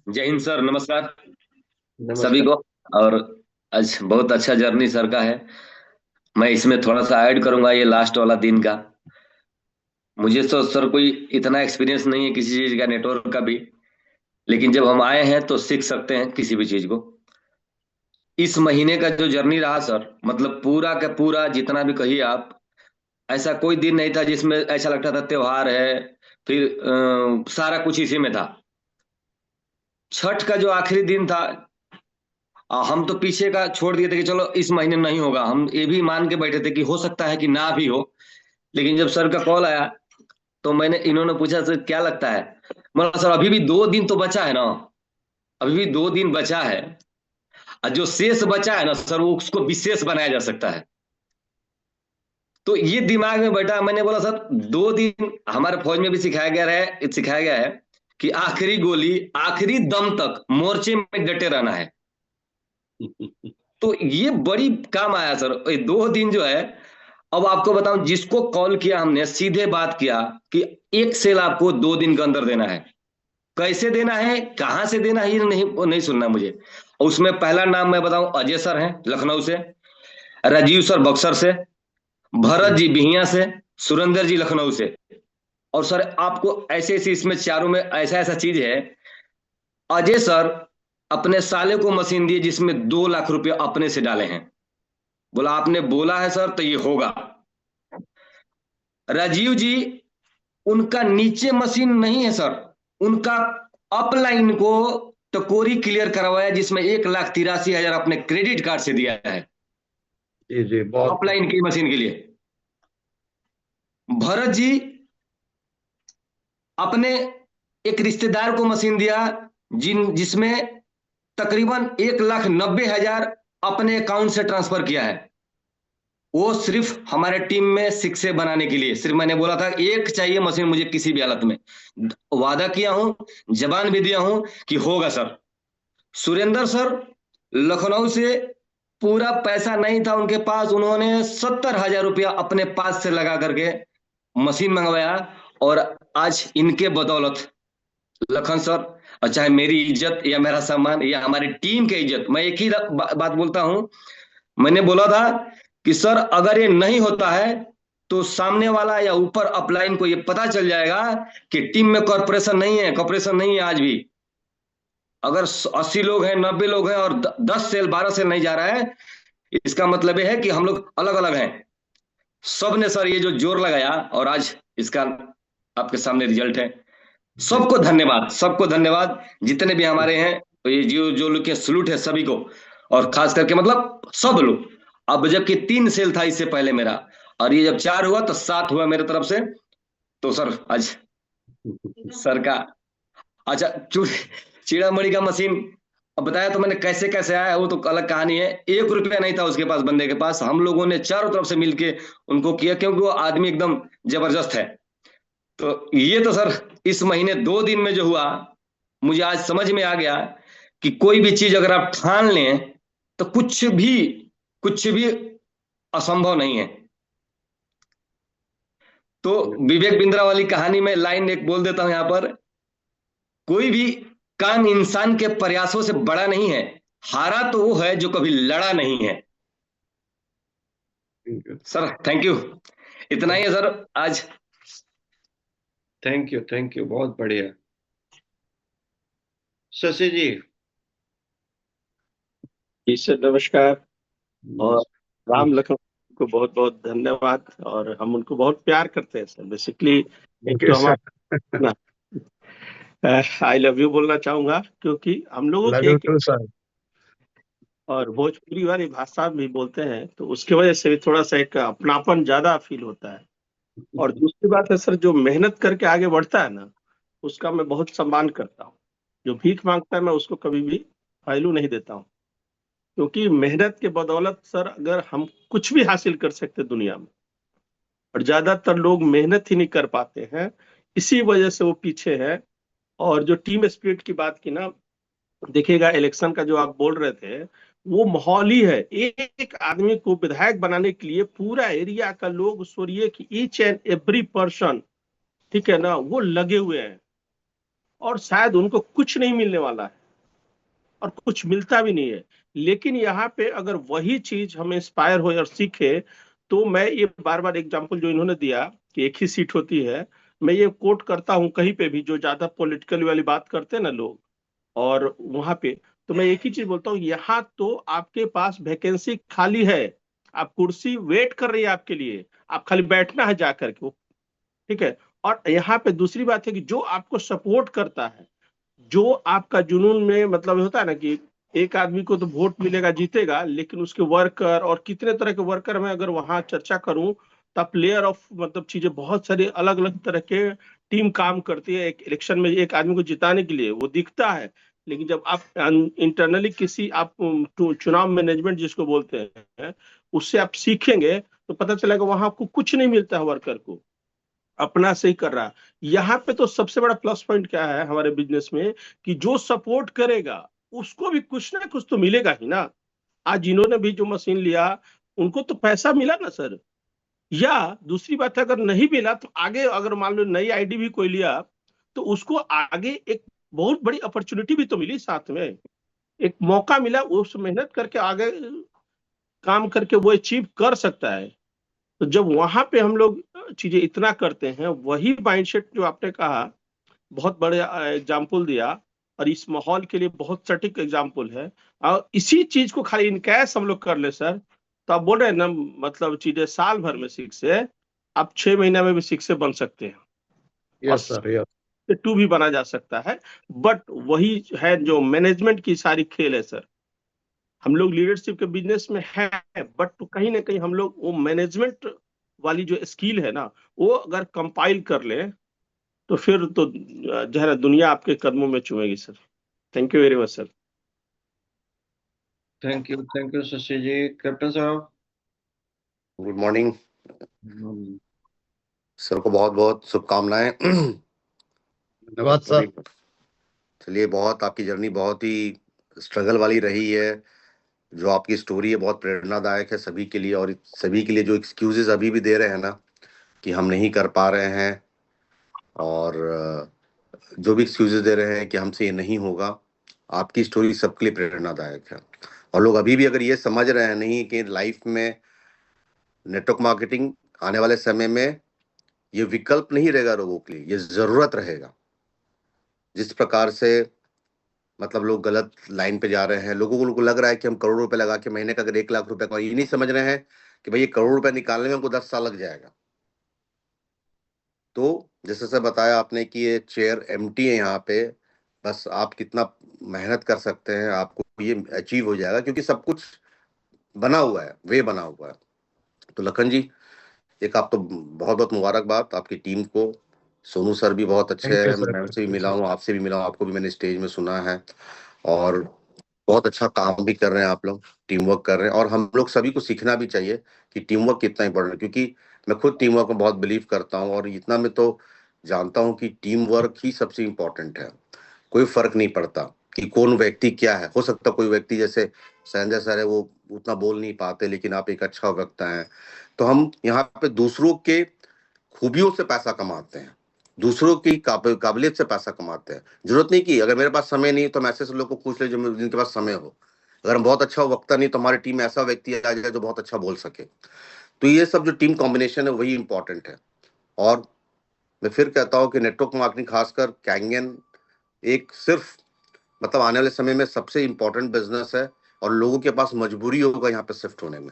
जय हिंद सर, नमस्कार सभी नमस्कार। को। और आज बहुत अच्छा जर्नी सर का है। मैं इसमें थोड़ा सा ऐड करूंगा, ये लास्ट वाला दिन का। मुझे तो सर कोई इतना एक्सपीरियंस नहीं है किसी चीज का, नेटवर्क का भी। लेकिन जब हम आए हैं तो सीख सकते हैं किसी भी चीज को। इस महीने का जो जर्नी रहा सर, मतलब पूरा का पूरा जितना भी कहिए आप, ऐसा कोई दिन नहीं था जिसमें ऐसा लगता था त्योहार है। फिर सारा कुछ इसी में था। छठ का जो आखिरी दिन था, हम तो पीछे का छोड़ दिए थे कि चलो इस महीने नहीं होगा। हम ये भी मान के बैठे थे कि हो सकता है कि ना भी हो। लेकिन जब सर का कॉल आया तो इन्होंने पूछा सर क्या लगता है। मतलब सर अभी भी 2 दिन तो बचा है ना, अभी भी 2 दिन बचा है। और जो शेष बचा है ना सर, वो उसको विशेष बनाया जा सकता है। तो ये दिमाग में बैठा, मैंने बोला सर 2 दिन हमारे फौज में भी सिखाया गया है कि आखिरी गोली आखिरी दम तक मोर्चे में डटे रहना है। तो ये बड़ी काम आया सर ये 2 दिन जो है। अब आपको बताऊं, जिसको कॉल किया हमने सीधे बात किया कि एक सेल आपको 2 दिन के अंदर देना है। कैसे देना है, कहां से देना है, ये नहीं वो नहीं सुनना मुझे। उसमें पहला नाम मैं बताऊं, अजय सर हैं लखनऊ से, राजीव सर बक्सर से, भरत जी बिहिया से, सुरेंद्र जी लखनऊ से। और सर आपको ऐसे ऐसे इसमें चारों में ऐसा ऐसा चीज है। अजय सर अपने साले को मशीन दिए जिसमें 2 लाख रुपए अपने से डाले हैं। बोला आपने बोला है सर तो ये होगा। राजीव जी, उनका नीचे मशीन नहीं है सर, उनका अपलाइन को टकोरी क्लियर करवाया जिसमें 1,83,000 अपने क्रेडिट कार्ड से दिया है जी जी बहुत। अपलाइन की मशीन के लिए। भरत जी अपने एक रिश्तेदार को मशीन दिया जिसमें तकरीबन 1,90,000 अपने अकाउंट से ट्रांसफर किया है, वो सिर्फ हमारे टीम में सिक्से बनाने के लिए। सिर्फ मैंने बोला था एक चाहिए मशीन मुझे किसी भी हालत में, वादा किया हूं, जबान भी दिया हूं कि होगा सर। सुरेंद्र सर लखनऊ से पूरा पैसा नहीं था उनके पास, उन्होंने 70,000 रुपया अपने पास से लगा करके मशीन मंगवाया, और आज इनके बदौलत लखन सर, और चाहे मेरी इज्जत या मेरा सम्मान या हमारी टीम की इज्जत, मैं एक ही बात बोलता हूं, मैंने बोला था कि सर अगर ये नहीं होता है तो सामने वाला या ऊपर अपलाइन को ये पता चल जाएगा कि टीम में कॉर्पोरेशन नहीं है, कॉर्पोरेशन नहीं है। आज भी अगर 80 लोग हैं, 90 लोग हैं और 10 सेल 12 सेल नहीं जा रहा है, इसका मतलब यह है कि हम लोग अलग अलग हैं। सब ने सर ये जो जोर लगाया और आज इसका आपके सामने रिजल्ट है। सबको धन्यवाद, सबको धन्यवाद, जितने भी हमारे हैं, तो ये जो जो लोग के सलूट है सभी को, और खास करके मतलब सब लोग। अब जबकि 3 सेल था इससे पहले मेरा, और ये जब 4 हुआ तो 7 हुआ मेरे तरफ से। तो सर आज सर का अच्छा चीड़ामणि का मशीन अब बताया तो मैंने कैसे कैसे आया, वो तो अलग कहानी है। 1 रुपया नहीं था उसके पास, बंदे के पास, हम लोगों ने चारों तरफ से मिलके उनको किया, क्योंकि वो आदमी एकदम जबरदस्त है। तो ये तो सर इस महीने 2 दिन में जो हुआ, मुझे आज समझ में आ गया कि कोई भी चीज अगर आप ठान लें तो कुछ भी असंभव नहीं है। तो विवेक बिंद्रा वाली कहानी में लाइन एक बोल देता हूं यहां पर, कोई भी काम इंसान के प्रयासों से बड़ा नहीं है, हारा तो वो है जो कभी लड़ा नहीं है। सर थैंक यू, इतना ही है सर आज। थैंक यू, बहुत बढ़िया। शशि जी। जी सर नमस्कार, और राम लखन को बहुत बहुत धन्यवाद, और हम उनको बहुत प्यार करते हैं सर। बेसिकली एक तो हमारा आई लव यू बोलना चाहूंगा, क्योंकि हम लोगों लव के यू टू सर। और भोजपुरी वाली भाषा भी बोलते हैं, तो उसकी वजह से भी थोड़ा सा एक अपनापन ज्यादा फील होता है। और दूसरी बात है सर, जो मेहनत करके आगे बढ़ता है ना, उसका मैं बहुत सम्मान करता हूँ। जो भीख मांगता है मैं उसको कभी भी वैल्यू नहीं देता हूँ, क्योंकि मेहनत के बदौलत सर अगर हम कुछ भी हासिल कर सकते दुनिया में, और ज्यादातर लोग मेहनत ही नहीं कर पाते हैं, इसी वजह से वो पीछे है। और जो टीम स्पिरिट की बात की ना, देखिएगा इलेक्शन का जो आप बोल रहे थे, वो माहौल ही है। एक आदमी को विधायक बनाने के लिए पूरा एरिया का लोग, सोचिए कि ईच एंड एवरी पर्सन, ठीक है ना, वो लगे हुए हैं, और शायद उनको कुछ नहीं मिलने वाला है और कुछ मिलता भी नहीं है। लेकिन यहाँ पे अगर वही चीज हम इंस्पायर हो और सीखे, तो मैं ये बार बार एग्जांपल जो इन्होंने दिया कि एक ही सीट होती है, मैं ये कोट करता हूँ कहीं पे भी, जो ज्यादा पॉलिटिकल वाली बात करते हैं ना लोग, और वहां पे तो मैं एक ही चीज बोलता हूँ, यहाँ तो आपके पास वैकेंसी खाली है, आप कुर्सी वेट कर रही है आपके लिए, आप खाली बैठना है जाकर के, ठीक है। और यहाँ पे दूसरी बात है कि जो आपको सपोर्ट करता है, जो आपका जुनून में मतलब होता है ना कि एक आदमी को तो वोट मिलेगा जीतेगा, लेकिन उसके वर्कर और कितने तरह के वर्कर मैं अगर वहां चर्चा करूं, तब प्लेयर ऑफ मतलब चीजें बहुत सारी अलग अलग तरह के टीम काम करती है एक इलेक्शन में एक आदमी को जिताने के लिए, वो दिखता है। लेकिन जब आप इंटरनली किसी आप चुनाव मैनेजमेंट जिसको बोलते हैं, उससे आप सीखेंगे तो पता चलेगा वहां आपको कुछ नहीं मिलता है वर्कर को, अपना से ही कर रहा है। यहाँ पे तो सबसे बड़ा प्लस पॉइंट क्या है हमारे बिजनेस में, कि जो सपोर्ट करेगा उसको भी कुछ ना कुछ तो मिलेगा ही ना। आज इन्होंने भी जो मशीन लिया, उनको तो पैसा मिला ना सर। या दूसरी बात है, अगर नहीं मिला तो आगे अगर मान लो नई आईडी भी कोई लिया, तो उसको आगे एक बहुत बड़ी अपॉर्चुनिटी भी तो मिली, साथ में एक मौका मिला, उस मेहनत करके आगे काम करके वो अचीव कर सकता है। तो जब वहां पे हम लोग चीजें इतना करते हैं, वही माइंडसेट जो आपने कहा, बहुत बड़े एग्जाम्पल दिया, और इस माहौल के लिए बहुत सटीक एग्जाम्पल है। और इसी चीज को खाली इनकैश हम लोग कर ले सर, तो आप बोल रहे हैं ना, मतलब चीजें साल भर में सीख से, आप 6 महीना में भी सीख से बन सकते हैं, यस सर, यस। और 2 भी बना जा सकता है। बट वही है जो मैनेजमेंट की सारी खेल है सर। हम लोग लीडरशिप के बिजनेस में है, बट कहीं ना कहीं हम लोग वो मैनेजमेंट वाली जो स्किल है ना, वो अगर कंपाइल कर ले तो फिर तो जो है ना दुनिया आपके कदमों में चूमेगी sir. Thank you very much sir. Thank you Shashi ji. Captain साहब। Good morning. सर को बहुत बहुत शुभकामनाएं। धन्यवाद सर। चलिए, बहुत आपकी जर्नी बहुत ही स्ट्रगल वाली रही है। जो आपकी स्टोरी है बहुत प्रेरणादायक है सभी के लिए, और सभी के लिए जो एक्सक्यूजेस अभी भी दे रहे हैं ना कि हम नहीं कर पा रहे हैं, और जो भी एक्सक्यूजेस दे रहे हैं कि हमसे ये नहीं होगा, आपकी स्टोरी सबके लिए प्रेरणादायक है। और लोग अभी भी अगर ये समझ रहे हैं नहीं कि लाइफ में नेटवर्क मार्केटिंग आने वाले समय में ये विकल्प नहीं रहेगा लोगों के लिए, ये जरूरत रहेगा। जिस प्रकार से मतलब लोग गलत लाइन पे जा रहे हैं, लोगों को लग रहा है कि हम करोड़ रुपए लगा के महीने का अगर 1 लाख रुपए का, ये नहीं समझ रहे हैं कि भाई ये करोड़ रुपए निकालने में हमको 10 साल लग जाएगा। तो जैसे सर बताया आपने कि ये चेयर एम्प्टी है यहाँ पे, बस आप कितना मेहनत कर सकते हैं आपको ये अचीव हो जाएगा, क्योंकि सब कुछ बना हुआ है, वे बना हुआ है। तो लखन जी, एक आप तो बहुत बहुत मुबारकबाद आपकी टीम को। सोनू सर भी बहुत अच्छे थैंक यू हैं, सर। मैं उनसे भी मिला हूँ, आपसे भी मिला हूँ, आपको भी मैंने स्टेज में सुना है, और बहुत अच्छा काम भी कर रहे हैं आप लोग, टीम वर्क कर रहे हैं। और हम लोग सभी को सीखना भी चाहिए कि टीम वर्क कितना इंपॉर्टेंट है, क्योंकि मैं खुद टीम वर्क में बहुत बिलीव करता हूँ, और इतना मैं तो जानता हूँ कि टीम वर्क ही सबसे इम्पोर्टेंट है। कोई फर्क नहीं पड़ता कि कौन व्यक्ति क्या है। हो सकता कोई व्यक्ति जैसे संजय सर है, वो उतना बोल नहीं पाते, लेकिन आप एक अच्छा वक्ता है। तो हम यहाँ पे दूसरों के खूबियों से पैसा कमाते हैं, दूसरों की काबिलियत से पैसा कमाते हैं। जरूरत नहीं कि अगर मेरे पास समय नहीं तो मैं ऐसे लोगों को पूछ ले जो जिनके पास समय हो। अगर हम बहुत अच्छा वक्ता नहीं तो हमारी टीम में ऐसा व्यक्ति आ जाए जो बहुत अच्छा बोल सके। तो ये सब जो टीम कॉम्बिनेशन है वही इंपॉर्टेंट है। और मैं फिर कहता हूँ कि नेटवर्क मार्केटिंग खासकर कैंगन एक सिर्फ मतलब आने वाले समय में सबसे इंपॉर्टेंट बिजनेस है, और लोगों के पास मजबूरी होगा यहाँ पे शिफ्ट होने में,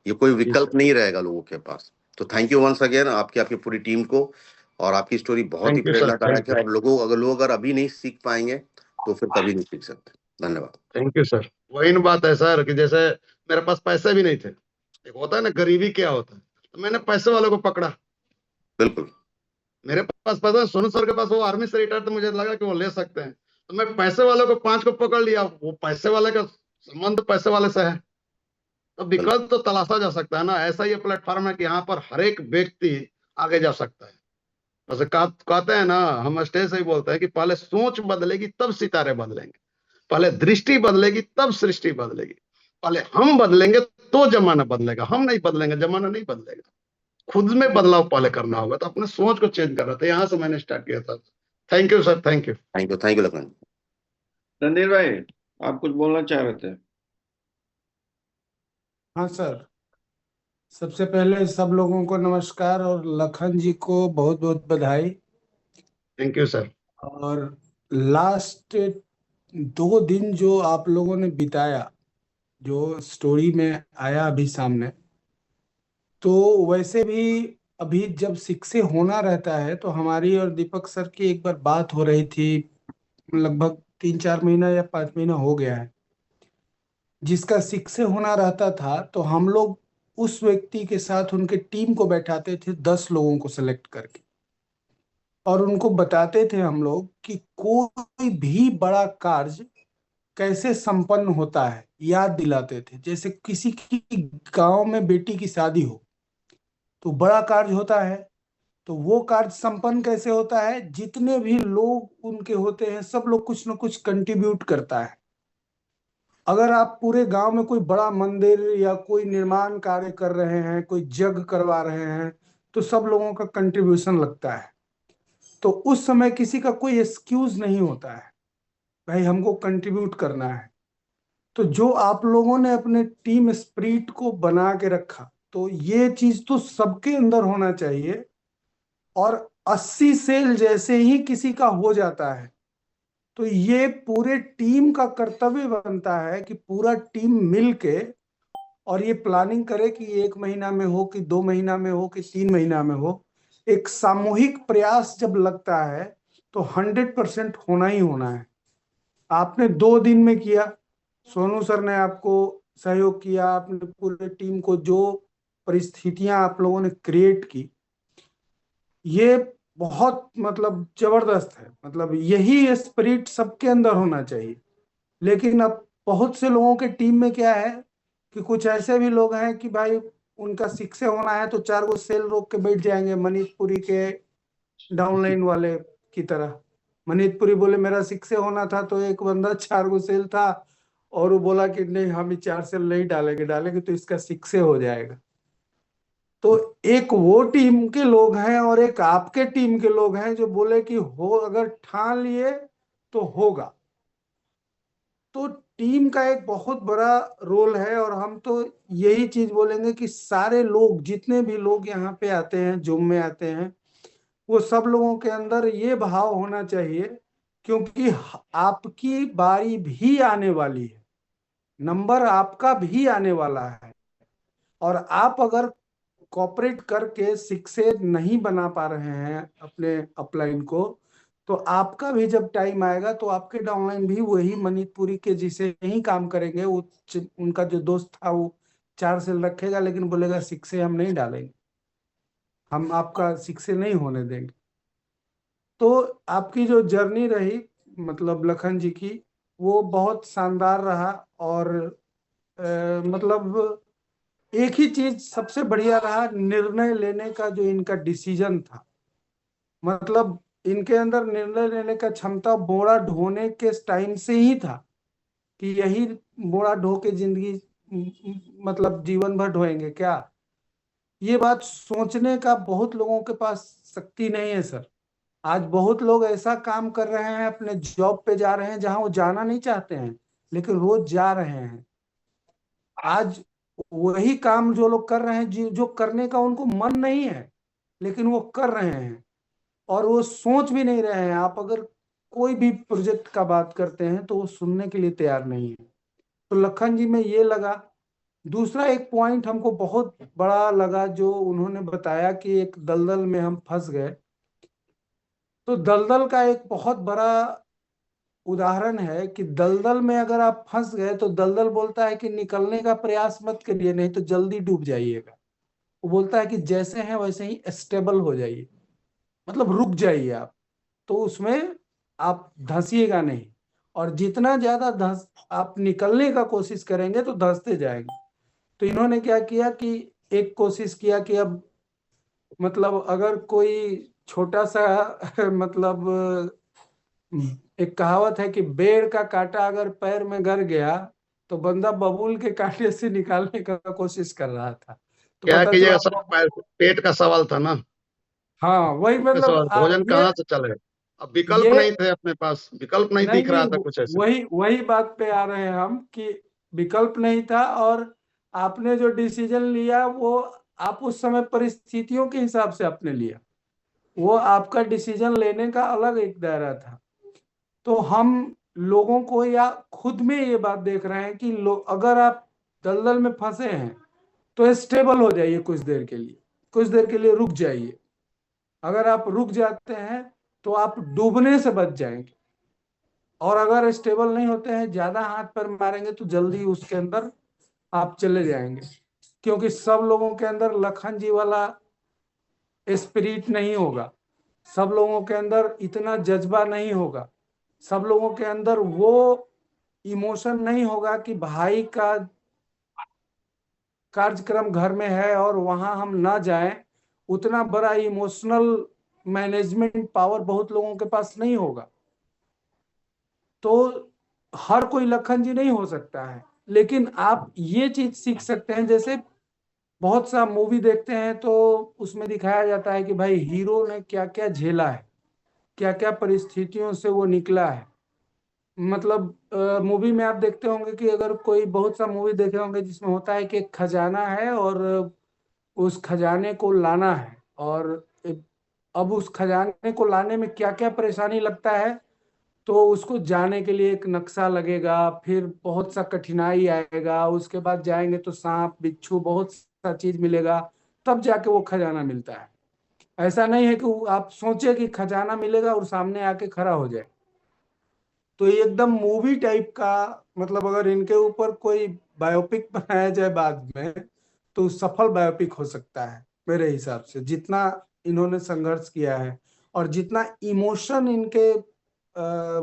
ये कोई विकल्प नहीं रहेगा लोगों के पास। तो थैंक यू वंस अगेन आपकी आपकी पूरी टीम को, और आपकी स्टोरी बहुत ही थैंक यू सर। प्रेरणादायक है। और लोग अगर अभी नहीं सीख पाएंगे तो फिर कभी नहीं सीख सकते। धन्यवाद। Thank you sir. वही न बात है सर कि जैसे मेरे पास पैसे भी नहीं थे, एक होता है ना गरीबी क्या होता है, तो मैंने पैसे वालों को पकड़ा। बिल्कुल। मेरे पास पैसा, सोनू सर के पास वो आर्मी से रिटायर, तो मुझे लगा कि वो ले सकते हैं, तो मैं पैसे वालों को 5 को पकड़ लिया। वो पैसे वाले का संबंध पैसे वाले से है, तो विकल्प तो तलाशा जा सकता है ना। ऐसा ये प्लेटफॉर्म है कि यहाँ पर हर एक व्यक्ति आगे जा सकता है। बस कहते हैं ना, हम स्टेज से ही बोलते हैं कि पहले सोच बदलेगी तब सितारे बदलेंगे, पहले दृष्टि बदलेगी तब सृष्टि बदलेगी, पहले हम बदलेंगे तो जमाना बदलेगा। हम नहीं बदलेंगे, जमाना नहीं बदलेगा। खुद में बदलाव पहले करना होगा, तो अपने सोच को चेंज करना था। यहाँ से मैंने स्टार्ट किया था। Thank you sir. Thank you. Thank you Lakhan. Randhir भाई, आप कुछ बोलना चाह रहे थे? हाँ सर, सबसे पहले सब लोगों को नमस्कार, और लखन जी को बहुत बहुत बधाई। Thank you sir. और लास्ट 2 दिन जो आप लोगों ने बिताया, जो स्टोरी में आया अभी सामने, तो वैसे भी अभी जब शिक्षे होना रहता है तो हमारी और दीपक सर की एक बार बात हो रही थी, लगभग 3-4 महीना या 5 महीना हो गया है, जिसका शिक्षे होना रहता था। तो हम लोग उस व्यक्ति के साथ उनके टीम को बैठाते थे, 10 लोगों को सेलेक्ट करके, और उनको बताते थे हम लोग कि कोई भी बड़ा कार्य कैसे संपन्न होता है, याद दिलाते थे। जैसे किसी की गांव में बेटी की शादी हो तो बड़ा कार्य होता है, तो वो कार्य संपन्न कैसे होता है, जितने भी लोग उनके होते हैं सब लोग कुछ न कुछ कंट्रीब्यूट करता है। अगर आप पूरे गांव में कोई बड़ा मंदिर या कोई निर्माण कार्य कर रहे हैं, कोई यज्ञ करवा रहे हैं, तो सब लोगों का कंट्रीब्यूशन लगता है। तो उस समय किसी का कोई एक्सक्यूज नहीं होता है, भाई हमको कंट्रीब्यूट करना है। तो जो आप लोगों ने अपने टीम स्पिरिट को बना के रखा, तो ये चीज तो सबके अंदर होना चाहिए। और 80 सेल जैसे ही किसी का हो जाता है तो ये पूरे टीम का कर्तव्य बनता है कि पूरा टीम मिल के और ये प्लानिंग करे कि 1 महीना में हो, कि 2 महीना में हो, कि 3 महीना में हो। एक सामूहिक प्रयास जब लगता है तो 100% होना ही होना है। आपने 2 दिन में किया, सोनू सर ने आपको सहयोग किया, आपने पूरे टीम को जो परिस्थितियां आप लोगों ने क्रिएट की, ये बहुत मतलब जबरदस्त है। मतलब यही स्पिरिट सबके अंदर होना चाहिए। लेकिन अब बहुत से लोगों के टीम में क्या है कि कुछ ऐसे भी लोग हैं कि भाई उनका सिक्स होना है तो 4 गो सेल रोक के बैठ जाएंगे, मनीष पुरी के डाउनलाइन वाले की तरह। मनीष पुरी बोले मेरा सिक्स होना था, तो एक बंदा 4 गो सेल था और वो बोला कि नहीं हम 4 सेल नहीं डालेंगे, डालेंगे तो इसका सिक्स हो जाएगा। तो एक वो टीम के लोग हैं और एक आपके टीम के लोग हैं जो बोले कि हो, अगर ठान लिए तो होगा। तो टीम का एक बहुत बड़ा रोल है। और हम तो यही चीज बोलेंगे कि सारे लोग, जितने भी लोग यहाँ पे आते हैं, जूम में आते हैं, वो सब लोगों के अंदर ये भाव होना चाहिए, क्योंकि आपकी बारी भी आने वाली है, नंबर आपका भी आने वाला है। और आप अगर कॉपरेट करके सिक्से नहीं बना पा रहे हैं अपने अपलाइन को, तो आपका भी जब टाइम आएगा तो आपके डाउनलाइन भी वही मणिपुरी के जिसे ही काम करेंगे। वो उनका जो दोस्त था वो 4 सेल रखेगा लेकिन बोलेगा सिक्से हम नहीं डालेंगे, हम आपका सिक्से नहीं होने देंगे। तो आपकी जो जर्नी रही मतलब लखन जी की, वो बहुत शानदार रहा। और मतलब एक ही चीज सबसे बढ़िया रहा, निर्णय लेने का जो इनका डिसीजन था। मतलब इनके अंदर निर्णय लेने का क्षमता बोरा ढोने के टाइम से ही था कि यही बोरा ढो के जिंदगी मतलब जीवन भर ढोएंगे क्या। ये बात सोचने का बहुत लोगों के पास शक्ति नहीं है सर। आज बहुत लोग ऐसा काम कर रहे हैं, अपने जॉब पे जा रहे हैं जहां वो जाना नहीं चाहते हैं, लेकिन रोज जा रहे हैं। आज वही काम जो लोग कर रहे हैं, जो करने का उनको मन नहीं है, लेकिन वो कर रहे हैं और वो सोच भी नहीं रहे हैं। आप अगर कोई भी प्रोजेक्ट का बात करते हैं तो वो सुनने के लिए तैयार नहीं है। तो लखन जी में ये लगा। दूसरा एक पॉइंट हमको बहुत बड़ा लगा जो उन्होंने बताया कि एक दलदल में हम फंस गए। तो दलदल का एक बहुत बड़ा उदाहरण है कि दलदल में अगर आप फंस गए तो दलदल बोलता है कि निकलने का प्रयास मत करिए, नहीं तो जल्दी डूब जाइएगा। वो बोलता है कि जैसे हैं वैसे ही स्टेबल हो जाइए, मतलब रुक जाइए आप। तो उसमें आप धंसिएगा नहीं, और जितना ज्यादा धंस आप निकलने का कोशिश करेंगे तो धंसते जाएंगे। तो इन्होंने क्या किया कि एक कोशिश किया कि अब मतलब अगर कोई छोटा सा मतलब एक कहावत है कि बेर का कांटा अगर पैर में गड़ गया तो बंदा बबूल के कांटे से निकालने का कोशिश कर रहा था। तो क्या पता कीजिएगा चला सर, पेट का सवाल था ना। हाँ वही मतलब सवाल, भोजन ये कहाँ से चले। अब विकल्प ये नहीं थे अपने पास, विकल्प नहीं नहीं दिख रहा नहीं था कुछ ऐसे। वही वही बात पे आ रहे हैं हम कि विकल्प नहीं था। और आपने जो डिसीजन लिया वो आप उस समय परिस्थितियों के हिसाब से आपने लिया, वो आपका डिसीजन लेने का अलग एक दायरा था। तो हम लोगों को या खुद में ये बात देख रहे हैं कि अगर आप दलदल में फंसे हैं तो स्टेबल हो जाइए कुछ देर के लिए, कुछ देर के लिए रुक जाइए। अगर आप रुक जाते हैं तो आप डूबने से बच जाएंगे। और अगर स्टेबल नहीं होते हैं, ज्यादा हाथ पर मारेंगे तो जल्दी उसके अंदर आप चले जाएंगे। क्योंकि सब लोगों के अंदर लखन जी वाला स्पिरिट नहीं होगा, सब लोगों के अंदर इतना जज्बा नहीं होगा, सब लोगों के अंदर वो इमोशन नहीं होगा कि भाई का कार्यक्रम घर में है और वहां हम ना जाएं। उतना बड़ा इमोशनल मैनेजमेंट पावर बहुत लोगों के पास नहीं होगा। तो हर कोई लखन जी नहीं हो सकता है, लेकिन आप ये चीज सीख सकते हैं। जैसे बहुत सा मूवी देखते हैं तो उसमें दिखाया जाता है कि भाई हीरो ने क्या क्या झेला है, क्या क्या परिस्थितियों से वो निकला है। मतलब मूवी में आप देखते होंगे कि अगर कोई बहुत सा मूवी देखे होंगे जिसमें होता है कि एक खजाना है और उस खजाने को लाना है, और अब उस खजाने को लाने में क्या क्या परेशानी लगता है। तो उसको जाने के लिए एक नक्शा लगेगा, फिर बहुत सा कठिनाई आएगा, उसके बाद जाएंगे तो सांप बिच्छू बहुत सा चीज मिलेगा, तब जाके वो खजाना मिलता है। ऐसा नहीं है कि आप सोचे कि खजाना मिलेगा और सामने आके खड़ा हो जाए। तो ये एकदम मूवी टाइप का, मतलब अगर इनके ऊपर कोई बायोपिक बनाया जाए बाद में तो सफल बायोपिक हो सकता है मेरे हिसाब से, जितना इन्होंने संघर्ष किया है और जितना इमोशन इनके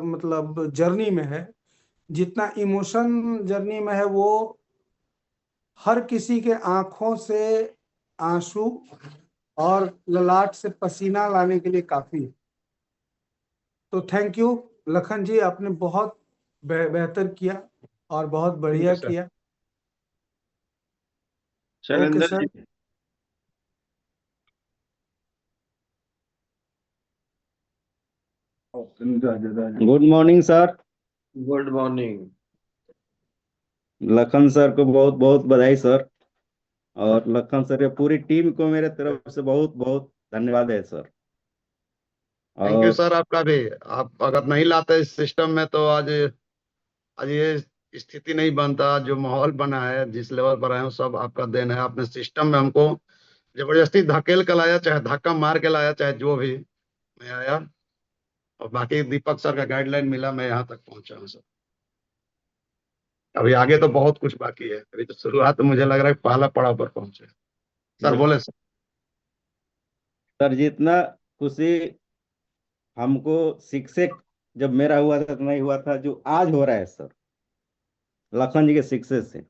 मतलब जर्नी में है, जितना इमोशन जर्नी में है, वो हर किसी के आंखों से आंसू और ललाट से पसीना लाने के लिए काफी है। तो थैंक यू लखन जी, आपने बहुत बेहतर किया और बहुत बढ़िया सर। किया। Okay Shailendra sir. जी, good morning sir. Good morning. Lakhan sir को बहुत बहुत बधाई सर, और लखन सर की पूरी टीम को मेरे तरफ से बहुत बहुत धन्यवाद है सर। थैंक यू और सर, आपका भी। आप अगर नहीं लाते इस सिस्टम में तो आज आज ये स्थिति नहीं बनता। जो माहौल बना है, जिस लेवल पर आए हो, सब आपका देन है। आपने सिस्टम में हमको जबरदस्ती धकेल कर लाया, चाहे धक्का मार के लाया, चाहे जो भी, मैं आया। और बाकी दीपक सर का गाइडलाइन मिला, मैं यहाँ तक पहुंचा हूँ सर। अभी आगे तो बहुत कुछ बाकी है। अभी तो शुरुआत मुझे लग रहा है पहला पड़ाव पर पहुंचे। सर बोले सर। सर जितना खुशी हमको शिक्षक जब मेरा हुआ था तो नहीं हुआ था, जो आज हो रहा है सर लखन जी के शिक्षक से,